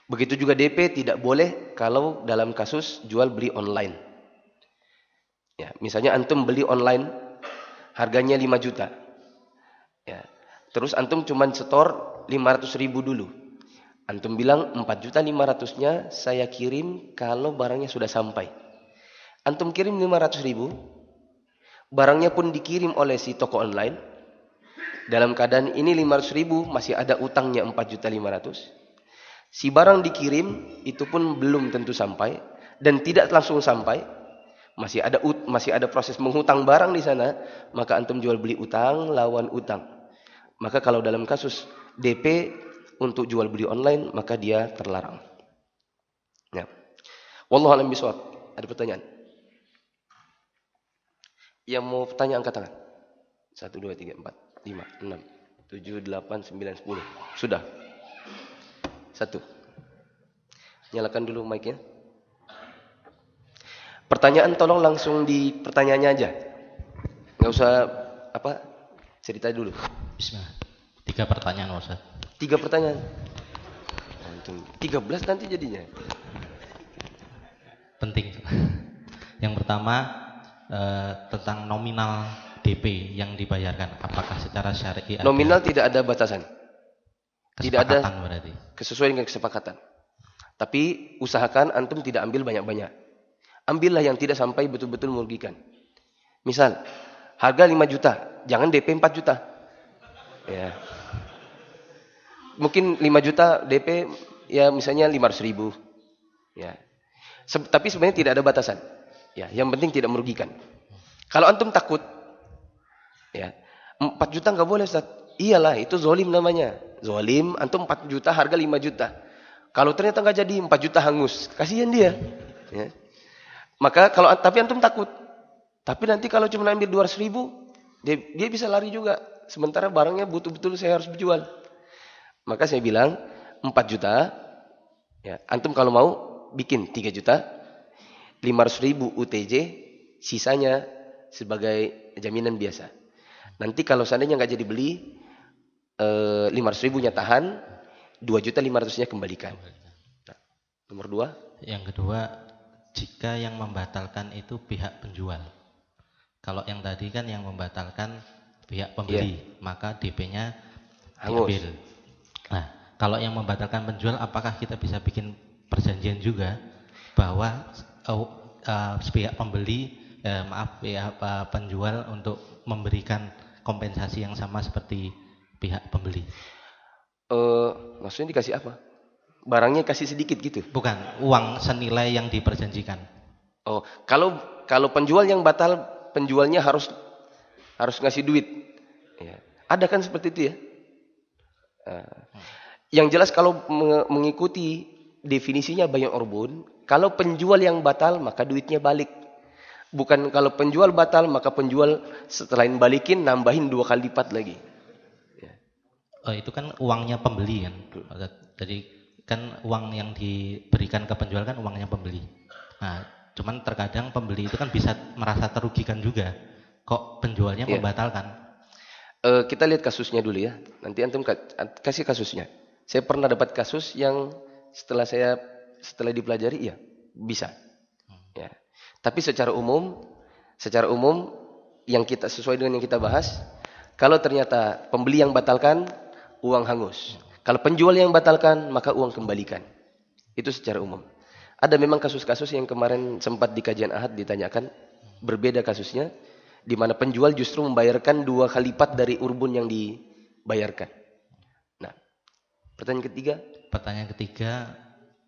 Begitu juga DP tidak boleh kalau dalam kasus jual beli online. Ya, misalnya antum beli online harganya 5 juta. Ya. Terus antum cuma setor 500.000 dulu. Antum bilang 4.500.000-nya saya kirim kalau barangnya sudah sampai. Antum kirim 500.000, barangnya pun dikirim oleh si toko online. Dalam keadaan ini 500.000 masih ada utangnya 4.500.000. Si barang dikirim itu pun belum tentu sampai dan tidak langsung sampai. Masih ada proses menghutang barang di sana, maka antum jual beli utang lawan utang. Maka kalau dalam kasus DP untuk jual beli online, maka dia terlarang. Ya. Wallahu a'lam bishawab. Ada pertanyaan? Yang mau tanya angkat tangan. 1, 2, 3, 4, 5, 6, 7, 8, 9, 10. Sudah. 1. Nyalakan dulu mic-nya. Pertanyaan tolong langsung di pertanyaannya aja. Enggak usah cerita dulu. Bismillah. 3 pertanyaan Ustaz. 3 pertanyaan. 13 nanti jadinya. Penting. Yang pertama tentang nominal DP yang dibayarkan, apakah secara syar'i nominal tidak ada batasan. Tidak ada Kesepakatan berarti. sesuai dengan kesepakatan. Tapi usahakan antum tidak ambil banyak-banyak. Ambillah yang tidak sampai betul-betul merugikan. Misal, harga 5 juta, jangan DP 4 juta. Ya. Mungkin 5 juta DP ya misalnya 500.000. Ya. Tapi sebenarnya tidak ada batasan. Ya, yang penting tidak merugikan. Kalau antum takut, ya 4 juta nggak boleh, Ustaz. Iyalah, itu zolim namanya. Zolim, antum 4 juta, harga 5 juta. Kalau ternyata nggak jadi 4 juta hangus, kasihan dia. Ya. Maka tapi antum takut. Tapi nanti kalau cuma ambil 200.000, dia bisa lari juga. Sementara barangnya betul-betul saya harus jual. Maka saya bilang 4 juta. Ya, antum kalau mau bikin 3 juta, 500.000 UTJ, sisanya sebagai jaminan biasa. Nanti kalau seandainya nggak jadi beli, 500.000-nya tahan, 2.500.000-nya kembalikan. Nah, nomor 2. Yang kedua, jika yang membatalkan itu pihak penjual. Kalau yang tadi kan yang membatalkan pihak pembeli, maka DP-nya diambil. Nah, kalau yang membatalkan penjual, apakah kita bisa bikin perjanjian juga bahwa pihak pembeli, pihak penjual untuk memberikan kompensasi yang sama seperti pihak pembeli? Maksudnya dikasih apa? Barangnya kasih sedikit gitu? Bukan, uang senilai yang diperjanjikan. Oh, kalau penjual yang batal, penjualnya harus ngasih duit. Ya. Ada kan seperti itu ya? Yang jelas kalau mengikuti definisinya Bayu' Urbun, kalau penjual yang batal maka duitnya balik. Bukan kalau penjual batal maka penjual selain balikin nambahin 2 kali lipat lagi. Ya. Oh, itu kan uangnya pembeli kan. Jadi kan uang yang diberikan ke penjual kan uangnya pembeli. Nah, cuman terkadang pembeli itu kan bisa merasa terugikan juga. Kok penjualnya membatalkan? Kita lihat kasusnya dulu ya. Nanti antum kasih kasusnya. Saya pernah dapat kasus yang setelah dipelajari, ya bisa. Ya. Tapi secara umum yang kita sesuai dengan yang kita bahas, kalau ternyata pembeli yang batalkan, uang hangus. Kalau penjual yang batalkan, maka uang kembalikan. Itu secara umum. Ada memang kasus-kasus yang kemarin sempat di kajian Ahad ditanyakan, berbeda kasusnya, di mana penjual justru membayarkan 2 kali lipat dari urbun yang dibayarkan. Nah, pertanyaan ketiga. Pertanyaan ketiga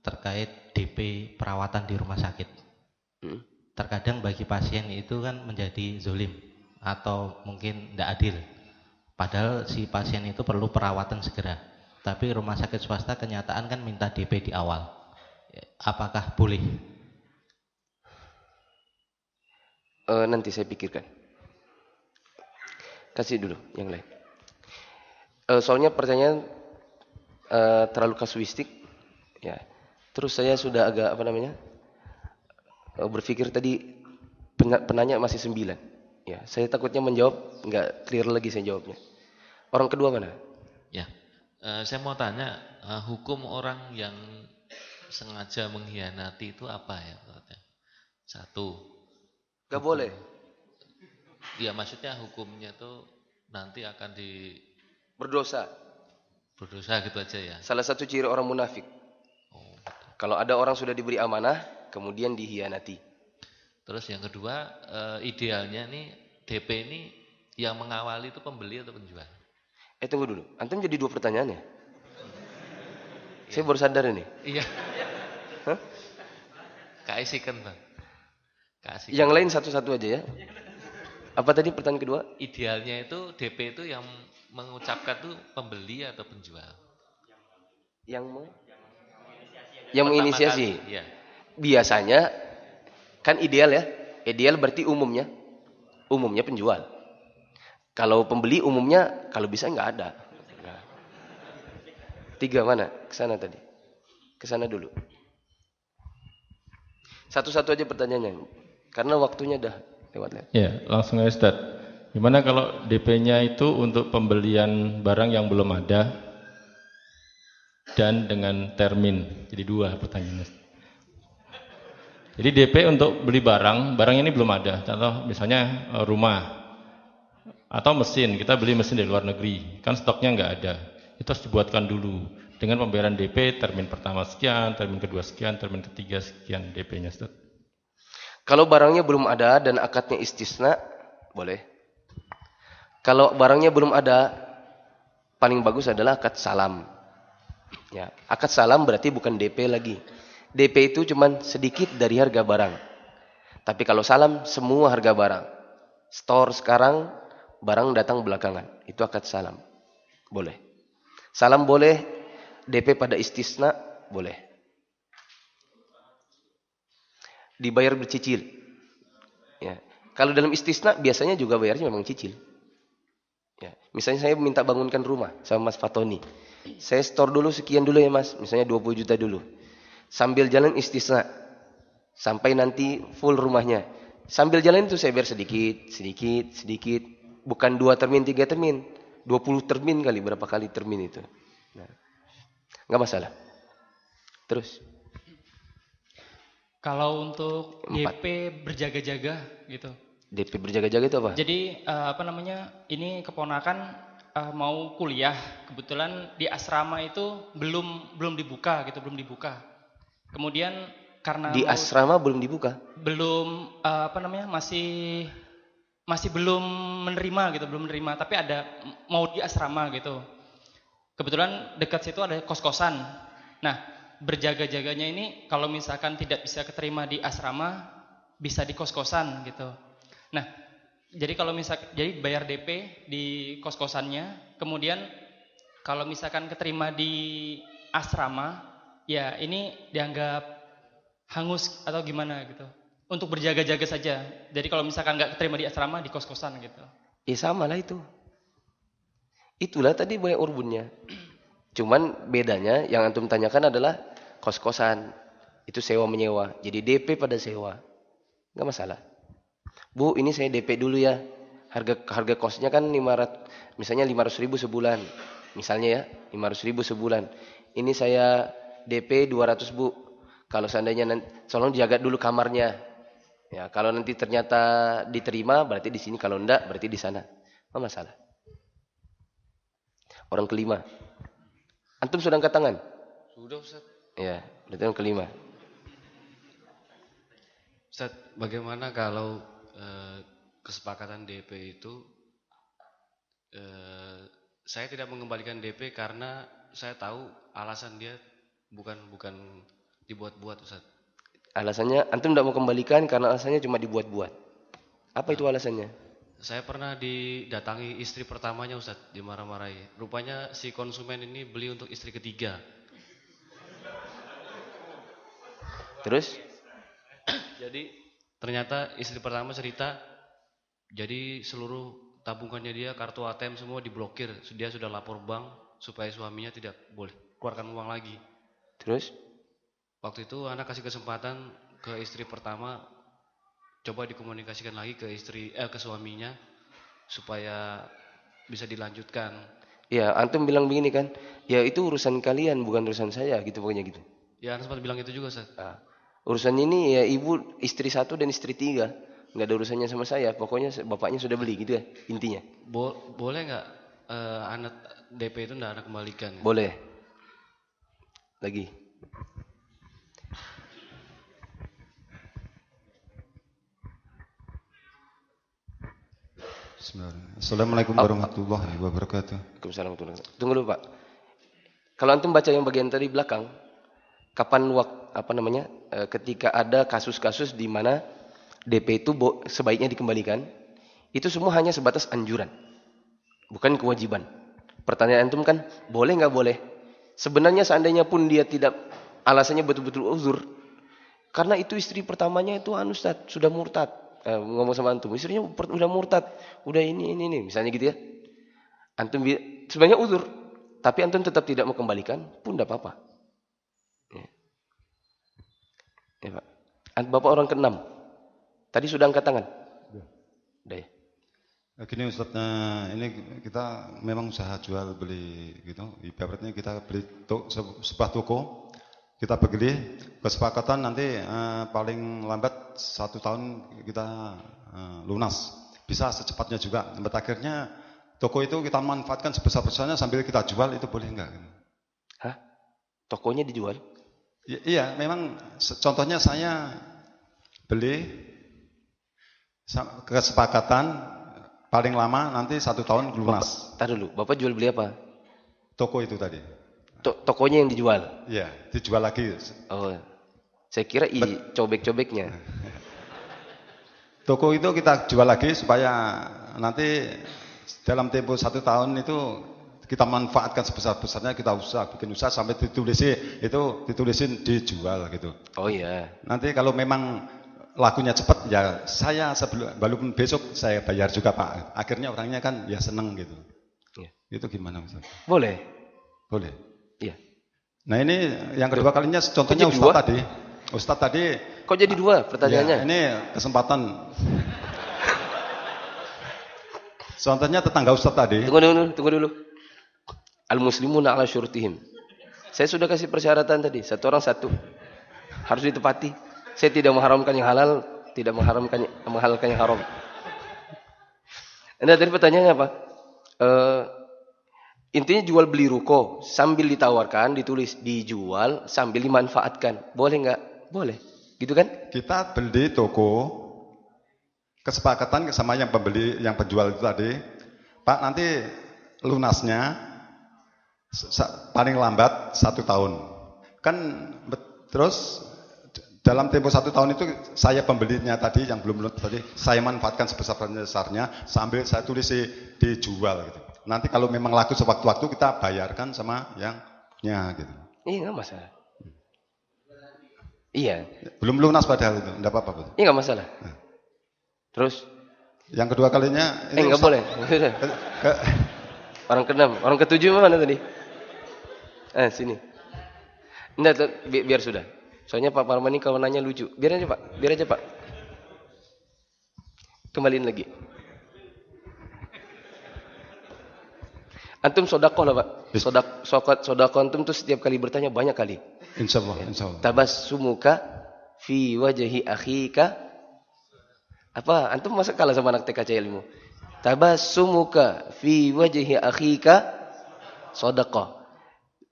terkait DP perawatan di rumah sakit. Terkadang bagi pasien itu kan menjadi zolim atau mungkin tidak adil. Padahal si pasien itu perlu perawatan segera. Tapi rumah sakit swasta kenyataan kan minta DP di awal. Apakah boleh? Nanti saya pikirkan. Kasih dulu yang lain. Soalnya pertanyaan terlalu kasuistik. Ya. Terus saya sudah agak berpikir tadi penanya masih 9. Ya, saya takutnya menjawab nggak clear lagi saya jawabnya. Orang kedua mana? Ya. Saya mau tanya, hukum orang yang sengaja mengkhianati itu apa ya? 1. Gak boleh. Ya, maksudnya hukumnya tuh nanti akan Berdosa gitu aja ya. Salah satu ciri orang munafik. Kalau ada orang sudah diberi amanah, kemudian dikhianati. Terus yang kedua, idealnya nih DP ini yang mengawali itu pembeli atau penjual? Tunggu dulu. Antum jadi 2 pertanyaannya. Saya baru sadar ini. Iya. Hah? Keasikan, Bang. Keasikan. Yang lain satu-satu aja ya. Apa tadi pertanyaan kedua? Idealnya itu DP itu yang mengucapkan tuh pembeli atau penjual? Yang menginisiasi. Iya. Biasanya kan ideal ya. Ideal berarti umumnya penjual. Kalau pembeli umumnya kalau bisa nggak ada. 3 mana? Kesana tadi. Kesana dulu. Satu-satu aja pertanyaannya. Karena waktunya dah lewat. Ya, langsung aja Ustaz. Gimana kalau DP-nya itu untuk pembelian barang yang belum ada dan dengan termin? Jadi 2 pertanyaan. Jadi DP untuk beli barang ini belum ada. Contoh misalnya rumah atau mesin, kita beli mesin dari luar negeri, kan stoknya nggak ada. itu harus dibuatkan dulu dengan pembayaran DP termin pertama sekian, termin kedua sekian, termin ketiga sekian DP-nya, Ustaz. Kalau barangnya belum ada dan akadnya istisna, boleh. Kalau barangnya belum ada, paling bagus adalah akad salam. Ya, akad salam berarti bukan DP lagi. DP itu cuma sedikit dari harga barang. Tapi kalau salam, semua harga barang. Store sekarang, barang datang belakangan. Itu akad salam. Boleh. Salam boleh, DP pada istisna, boleh. Dibayar bercicil. Ya. Kalau dalam istisna biasanya juga bayarnya memang cicil. Ya. Misalnya saya minta bangunkan rumah sama Mas Fatoni. Saya store dulu sekian dulu ya Mas, misalnya 20 juta dulu. Sambil jalan istisna. Sampai nanti full rumahnya. Sambil jalan itu saya bayar sedikit, sedikit, sedikit. Bukan 2 termin, 3 termin. 20 termin kali, berapa kali termin itu. Nah. Nggak masalah. Terus. Kalau untuk DP berjaga-jaga gitu. DP berjaga-jaga itu apa? Jadi ini keponakan mau kuliah, kebetulan di asrama itu belum dibuka gitu, belum dibuka. Kemudian karena di asrama belum dibuka. Belum masih belum menerima gitu, belum menerima, tapi ada mau di asrama gitu. Kebetulan dekat situ ada kos-kosan. Nah, berjaga-jaganya ini kalau misalkan tidak bisa keterima di asrama, bisa di kos-kosan gitu. Nah, jadi jadi bayar DP di kos-kosannya, kemudian kalau misalkan keterima di asrama, ya ini dianggap hangus atau gimana gitu. Untuk berjaga-jaga saja. Jadi kalau misalkan nggak keterima di asrama, di kos-kosan gitu. Ya sama lah itu. Itulah tadi boleh urbunnya. Cuman bedanya yang antum tanyakan adalah kos-kosan. Itu sewa menyewa. Jadi DP pada sewa. Nggak masalah. Bu, ini saya DP dulu ya. Harga kosnya kan 500, misalnya 500.000 sebulan. Misalnya ya, 500.000 sebulan. Ini saya DP 200 Bu. Kalau seandainya nanti, tolong jaga dulu kamarnya. Ya, kalau nanti ternyata diterima, berarti di sini. Kalau enggak, berarti di sana. Nggak masalah. Orang kelima. Antum sudah angkat tangan? Sudah, Ustaz. Ya, berarti orang kelima. Ustaz, bagaimana kalau kesepakatan DP itu saya tidak mengembalikan DP karena saya tahu alasan dia bukan dibuat-buat, Ustaz. Alasannya antum tidak mau kembalikan karena alasannya cuma dibuat-buat. Apa itu alasannya? Saya pernah didatangi istri pertamanya, Ustaz, dimarah-marahi. Rupanya si konsumen ini beli untuk istri ketiga. Terus? Jadi ternyata istri pertama cerita, jadi seluruh tabungannya dia, kartu ATM semua diblokir. Dia sudah lapor bank supaya suaminya tidak boleh keluarkan uang lagi. Terus? Waktu itu anak kasih kesempatan ke istri pertama, coba dikomunikasikan lagi ke suaminya supaya bisa dilanjutkan. Ya, antum bilang begini kan, ya itu urusan kalian bukan urusan saya, gitu pokoknya gitu. Ya, anak sempat bilang itu juga, Ustaz. Nah, urusan ini ya ibu istri 1 dan istri 3, nggak ada urusannya sama saya. Pokoknya bapaknya sudah beli gitu ya intinya. Boleh nggak anak DP itu nggak anak kembalikan? Boleh. Lagi. Assalamualaikum warahmatullahi wabarakatuh. Waalaikumsalam warahmatullahi wabarakatuh. Tunggu dulu Pak. Kalau antum baca yang bagian tadi belakang, kapan ketika ada kasus-kasus di mana DP itu sebaiknya dikembalikan, itu semua hanya sebatas anjuran, bukan kewajiban. Pertanyaan antum kan, boleh nggak boleh? Sebenarnya seandainya pun dia tidak, alasannya betul-betul uzur, karena itu istri pertamanya itu Ustaz, sudah murtad. Ngomong sama antum, istrinya udah murtad, udah ini, misalnya gitu ya. Antum sebenarnya uzur, tapi antum tetap tidak mau kembalikan, pun tidak apa-apa. Ya Pak. Bapak orang ke-6. Tadi sudah angkat tangan. Udah ya. Gini Ustaz, ini kita memang usaha jual beli gitu. Ibaratnya kita beli sebuah toko, kita beli, kesepakatan nanti paling lambat 1 tahun kita lunas. Bisa secepatnya juga. Lambat akhirnya Toko itu kita manfaatkan sebesar-besarnya sambil kita jual, itu boleh enggak? Hah? Tokonya dijual? Iya, memang contohnya saya beli kesepakatan paling lama nanti 1 tahun lunas. Tar dulu, Bapak jual beli apa? Toko itu tadi. Tokonya yang dijual? Iya, dijual lagi. Oh, saya kira cobek-cobeknya. Toko itu kita jual lagi supaya nanti dalam tempo 1 tahun itu kita manfaatkan sebesar-besarnya, kita bikin usaha sampai ditulisin dijual gitu. Oh iya. Nanti kalau memang lakunya cepat ya saya walaupun besok saya bayar juga Pak. Akhirnya orangnya kan ya seneng gitu. Iya. Itu gimana Ustaz? Boleh. Boleh. Iya. Nah ini yang kedua kalinya contohnya Ustaz tadi. Kok jadi 2 pertanyaannya? Ya, ini kesempatan. Contohnya tetangga Ustaz tadi. Tunggu dulu. Al-muslimuna ala syurutihim. Saya sudah kasih persyaratan tadi, 1 orang 1. Harus ditepati. Saya tidak mengharamkan yang halal, tidak menghalalkan yang haram. Anda tadi pertanyaannya apa? Intinya jual beli ruko sambil ditawarkan, ditulis dijual sambil dimanfaatkan. Boleh enggak? Boleh. Gitu kan? Kita beli toko, kesepakatan sama yang pembeli, yang penjual itu tadi, Pak nanti lunasnya paling lambat 1 tahun. Kan terus dalam tempo 1 tahun itu saya pembelinya tadi yang belum lunas tadi, saya manfaatkan sebesar-besarnya sambil saya tulis dijual gitu. Nanti kalau memang laku sewaktu-waktu kita bayarkan sama yang punya gitu. Iya, enggak masalah. Iya. Belum lunas padahal itu, enggak apa-apa. Iya, enggak masalah. Terus yang kedua kalinya ini enggak boleh. Orang ke-6, orang ke-7 mana tadi? Sini. Enggak, biar sudah. Soalnya Pak Parman ini kalau nanya lucu. Biar aja Pak. Kembaliin lagi. Antum sodakoh lah Pak. Sodakoh antum tuh setiap kali bertanya banyak kali. Insyaallah. Tabassumuka fi wajhi akhika. Apa? Antum masa kalah sama anak TKC ilmu? Tabassumuka fi wajhi akhika sodakoh.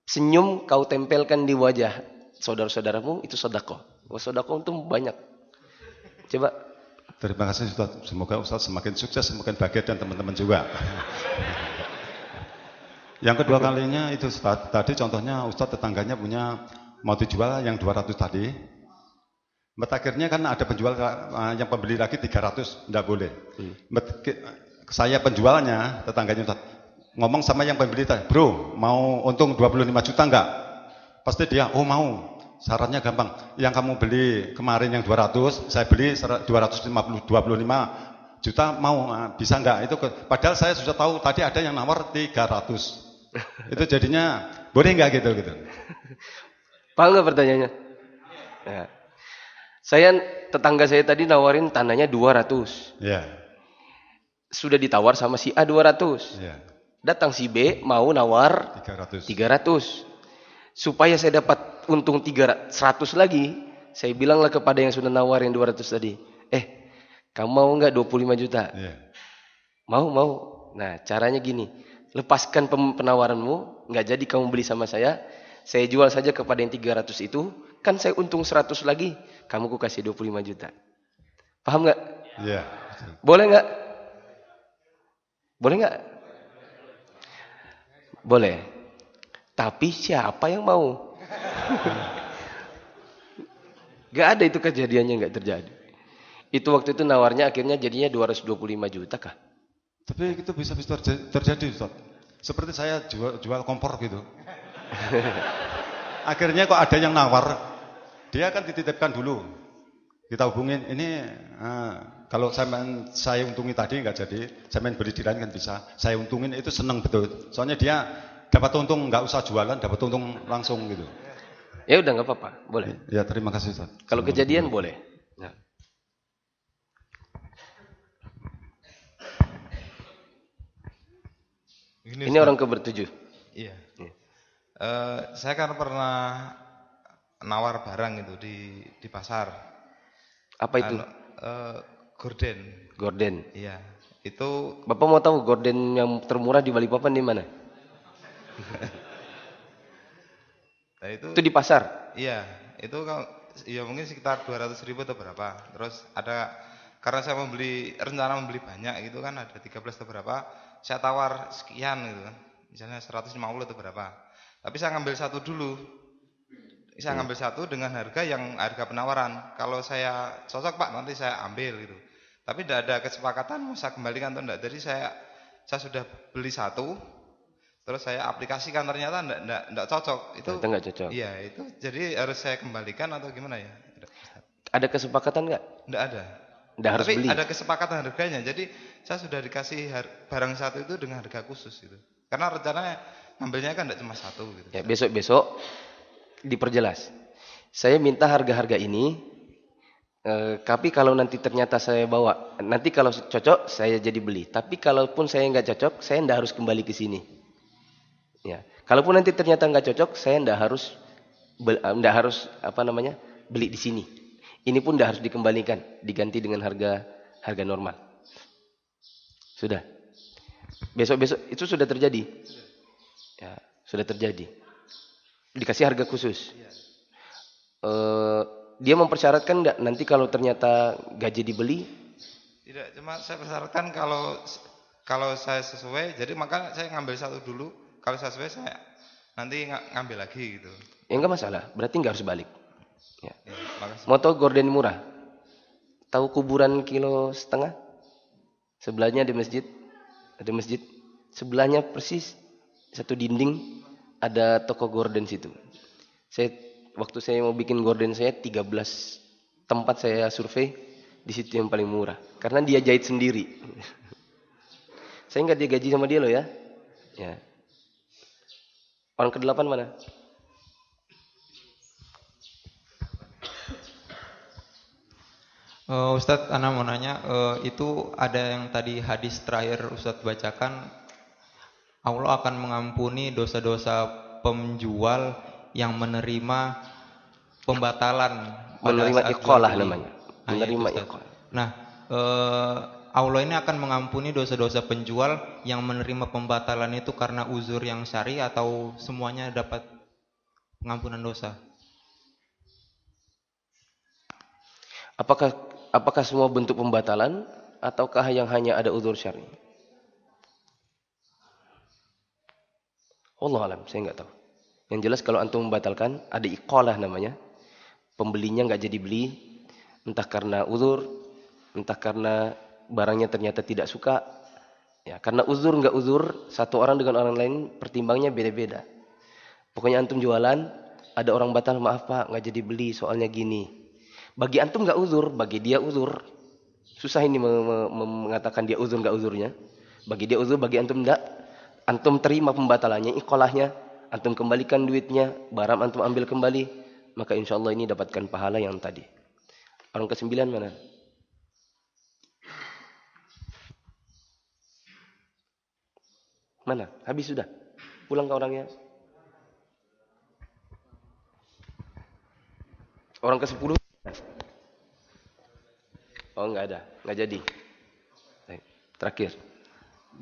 Senyum kau tempelkan di wajah saudara-saudaramu itu sodakoh. Sodakoh itu banyak. Coba. Terima kasih Ustaz. Semoga Ustaz semakin sukses, semakin bahagia dan teman-teman juga. Yang kedua kalinya itu Ustaz, tadi contohnya Ustaz tetangganya punya mau dijual yang 200 tadi. Akhirnya kan ada penjual yang pembeli lagi 300, enggak boleh. Saya penjualnya, tetangganya Ustaz, ngomong sama yang pembeli tadi, bro mau untung 25 juta enggak? Pasti dia, oh mau. Syaratnya gampang. Yang kamu beli kemarin yang 200, saya beli 25 juta, mau bisa enggak? Itu padahal saya sudah tahu tadi ada yang nawar 300. Itu jadinya boleh enggak gitu? Paham enggak pertanyaannya? Ya. Tetangga saya tadi nawarin tanahnya 200. Ya. Sudah ditawar sama si A 200. Ya. Datang si B mau nawar 300. Supaya saya dapat untung 100 lagi, saya bilanglah kepada yang sudah nawarin 200 tadi, kamu mau enggak 25 juta? Ya. Mau. Nah, caranya gini, lepaskan penawaranmu, enggak jadi kamu beli sama saya jual saja kepada yang 300 itu, kan saya untung 100 lagi, kamu ku kasih 25 juta. Paham enggak? Iya. Boleh enggak? Boleh. Tapi siapa yang mau? Gak ada itu kejadiannya, gak terjadi. Itu waktu itu nawarnya akhirnya jadinya 225 juta kah? Tapi itu bisa terjadi Ustaz. Seperti saya jual kompor gitu. Akhirnya kok ada yang nawar, dia akan dititipkan dulu. Kita hubungin, ini kalau saya untungi tadi nggak jadi, saya main beli di lain kan bisa. Saya untungin itu seneng betul. Soalnya dia dapat untung, nggak usah jualan, dapat untung langsung gitu. Ya udah nggak apa-apa, boleh. Ya terima kasih Ustaz. Kalau kejadian boleh. Ya. Ini orang ke-7. Iya. Saya kan pernah nawar barang itu di pasar. Apa itu? Gorden. Gorden. Iya. Itu Bapak mau tahu gorden yang termurah di Balikpapan di mana? nah Itu di pasar. iya, itu kalau ya mungkin sekitar 200.000 atau berapa. Terus ada karena saya rencana membeli banyak gitu kan, ada 13 atau berapa, saya tawar sekian gitu kan. Misalnya 150 atau berapa. Tapi saya ngambil satu dulu. Saya ngambil satu dengan harga penawaran. Kalau saya cocok Pak, nanti saya ambil gitu. Tapi tidak ada kesepakatan mau saya kembalikan atau enggak. Jadi saya sudah beli satu, terus saya aplikasikan ternyata enggak cocok. Itu enggak cocok. Iya, itu jadi harus saya kembalikan atau gimana ya? Ada kesepakatan enggak? Enggak ada. Enggak harus Tapi beli. ada kesepakatan harganya. Jadi saya sudah dikasih barang satu itu dengan harga khusus gitu. Karena rencananya ngambilnya kan enggak cuma satu gitu. Ya, besok-besok diperjelas. Saya minta harga-harga ini. Tapi kalau nanti ternyata saya bawa, nanti kalau cocok saya jadi beli. Tapi kalaupun saya nggak cocok, saya nggak harus kembali ke sini. Ya, kalaupun nanti ternyata nggak cocok, saya nggak harus beli di sini. Ini pun nggak harus dikembalikan, diganti dengan harga normal. Sudah. Besok-besok itu sudah terjadi. Ya, sudah terjadi. Dikasih harga khusus. Dia mempersyaratkan enggak nanti kalau ternyata gaji dibeli? Tidak, cuma saya persyaratkan kalau saya sesuai, jadi maka saya ngambil satu dulu. Kalau saya sesuai saya nanti ngambil lagi gitu. Ya enggak masalah, berarti enggak harus balik. Ya. Makasih. Mau tahu gorden murah? Tahu kuburan 1,5 kilo? Sebelahnya ada masjid. Ada masjid. Sebelahnya persis satu dinding ada toko gorden situ. Waktu saya mau bikin gorden saya 13 tempat saya survei, di situ yang paling murah. Karena dia jahit sendiri. Saya nggak digaji sama dia loh ya. Ya. Orang ke-8 mana? Ustadz, Ana mau nanya, itu ada yang tadi hadis terakhir Ustadz bacakan, Allah akan mengampuni dosa-dosa penjual yang menerima pembatalan, menerima iqalah namanya. Menerima iqalah. Nah, Allah ini akan mengampuni dosa-dosa penjual yang menerima pembatalan itu karena uzur yang syar'i atau semuanya dapat pengampunan dosa? Apakah semua bentuk pembatalan ataukah yang hanya ada uzur syar'i? Wallahu alam, saya enggak tahu. Yang jelas kalau antum membatalkan, ada iqalah namanya. Pembelinya nggak jadi beli, entah karena uzur, entah karena barangnya ternyata tidak suka. Ya, karena uzur nggak uzur, satu orang dengan orang lain pertimbangnya beda-beda. Pokoknya antum jualan, ada orang batal, maaf Pak, nggak jadi beli, soalnya gini. Bagi antum nggak uzur, bagi dia uzur. Susah ini mengatakan dia uzur nggak uzurnya. Bagi dia uzur, bagi antum enggak. Antum terima pembatalannya, iqalahnya. Antum kembalikan duitnya, barang antum ambil kembali, maka insya Allah ini dapatkan pahala yang tadi. Orang ke-9 mana? Mana? Habis sudah? Pulang ke orangnya? Orang ke-10? Oh enggak ada, enggak jadi. Terakhir.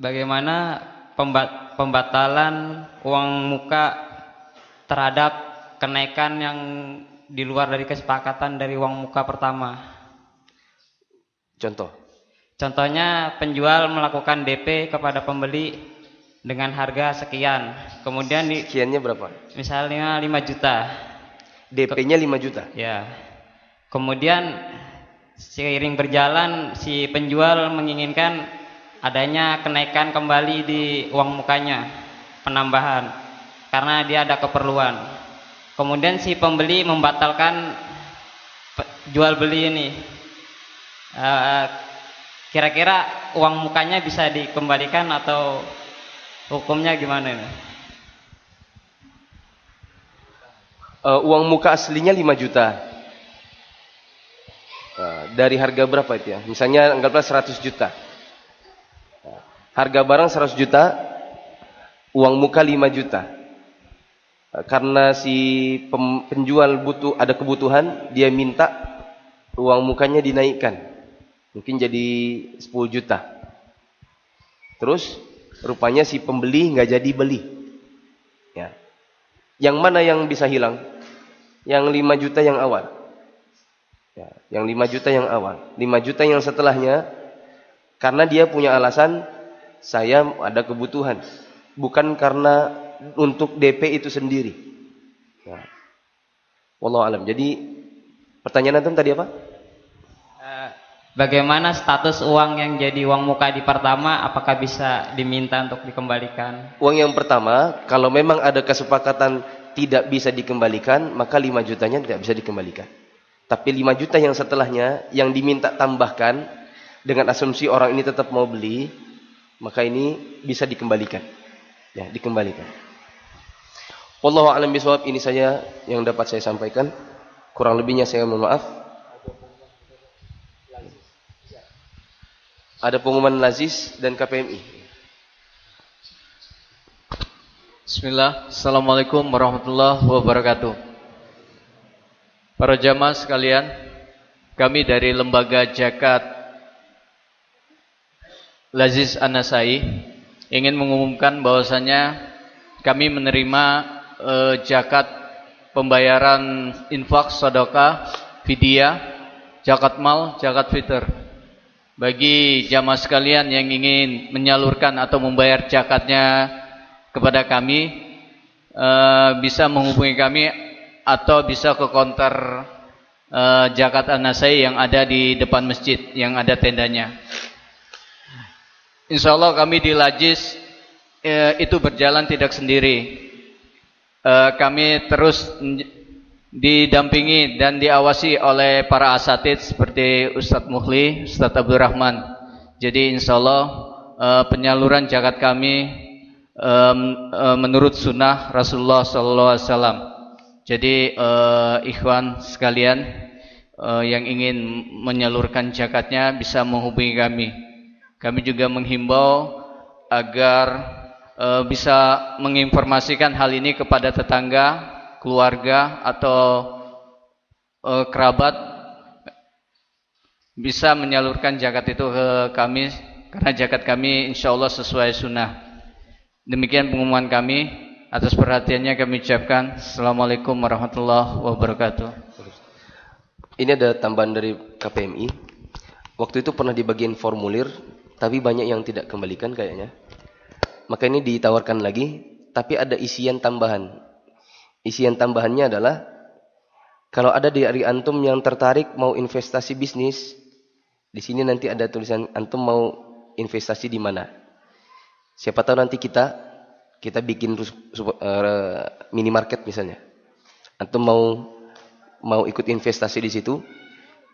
Bagaimana pembatalan uang muka terhadap kenaikan yang di luar dari kesepakatan dari uang muka pertama? Contohnya penjual melakukan DP kepada pembeli dengan harga sekian. Kemudian sekiannya berapa? Misalnya 5 juta. DP-nya 5 juta. Ya. Kemudian seiring berjalan si penjual menginginkan adanya kenaikan kembali di uang mukanya, penambahan, karena dia ada keperluan. Kemudian si pembeli membatalkan jual beli ini. Kira-kira uang mukanya bisa dikembalikan atau hukumnya gimana ini? Uang muka aslinya 5 juta. Dari harga berapa itu ya? Misalnya anggaplah 100 juta. Harga barang 100 juta, uang muka 5 juta. Karena si penjual ada kebutuhan, dia minta uang mukanya dinaikkan. Mungkin jadi 10 juta. Terus rupanya si pembeli nggak jadi beli. Ya. Yang mana yang bisa hilang? Yang 5 juta yang awal. Ya, yang 5 juta yang awal. 5 juta yang setelahnya, karena dia punya alasan, saya ada kebutuhan. Bukan karena untuk DP itu sendiri. Ya. Wallahu alam. Jadi pertanyaan antum tadi apa? Bagaimana status uang yang jadi uang muka di pertama, apakah bisa diminta untuk dikembalikan? Uang yang pertama, kalau memang ada kesepakatan tidak bisa dikembalikan, maka 5 jutanya tidak bisa dikembalikan. Tapi 5 juta yang setelahnya, yang diminta tambahkan, dengan asumsi orang ini tetap mau beli, maka ini bisa dikembalikan. Ya, dikembalikan. Wallahu a'lam bishawab, ini saja yang dapat saya sampaikan. Kurang lebihnya saya mohon maaf. Ada pengumuman Lazis dan KPMI. Bismillah. Assalamualaikum warahmatullahi wabarakatuh. Para jamaah sekalian, kami dari Lembaga Zakat Lazis An-Nasai ingin mengumumkan bahwasanya kami menerima zakat pembayaran infak, sedekah, fidyah, zakat mal, zakat fitr. Bagi jamaah sekalian yang ingin menyalurkan atau membayar zakatnya kepada kami, bisa menghubungi kami atau bisa ke konter Zakat An-Nasai yang ada di depan masjid, yang ada tendanya. Insya Allah kami di Lazis itu berjalan tidak sendiri. Kami terus didampingi dan diawasi oleh para asatid seperti Ustadz Mukhli, Ustadz Abdul Rahman. Jadi insya Allah penyaluran zakat kami menurut sunnah Rasulullah SAW. Jadi ikhwan sekalian yang ingin menyalurkan zakatnya bisa menghubungi kami. Kami juga menghimbau agar bisa menginformasikan hal ini kepada tetangga, keluarga atau kerabat, bisa menyalurkan zakat itu ke kami, karena zakat kami insya Allah sesuai sunnah. Demikian pengumuman kami. Atas perhatiannya kami ucapkan Assalamualaikum warahmatullahi wabarakatuh. Ini ada tambahan dari KPMI. Waktu itu pernah dibagiin formulir, tapi banyak yang tidak kembalikan kayaknya. Maka ini ditawarkan lagi, tapi ada isian tambahan. Isian tambahannya adalah, kalau ada dari antum yang tertarik mau investasi bisnis, di sini nanti ada tulisan antum mau investasi di mana. Siapa tahu nanti kita bikin minimarket misalnya. Antum mau ikut investasi di situ,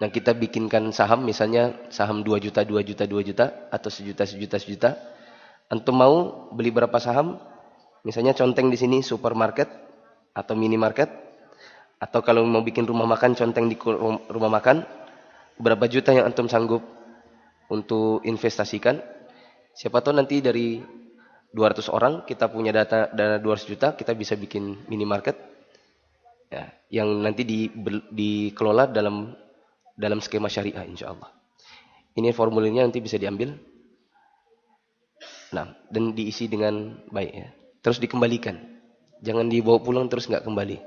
dan kita bikinkan saham, misalnya saham 2 juta, 2 juta, 2 juta, atau 1 juta, 1 juta, 1 juta. Antum mau beli berapa saham? Misalnya conteng di sini supermarket atau minimarket, atau kalau mau bikin rumah makan, conteng di rumah makan. Berapa juta yang antum sanggup untuk investasikan? Siapa tahu nanti dari 200 orang kita punya dana 200 juta, kita bisa bikin minimarket ya, yang nanti dikelola dalam skema syariah insyaallah. Ini formulirnya nanti bisa diambil. Nah, dan diisi dengan baik ya. Terus dikembalikan. Jangan dibawa pulang terus nggak kembali.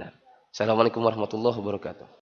Nah, assalamualaikum warahmatullahi wabarakatuh.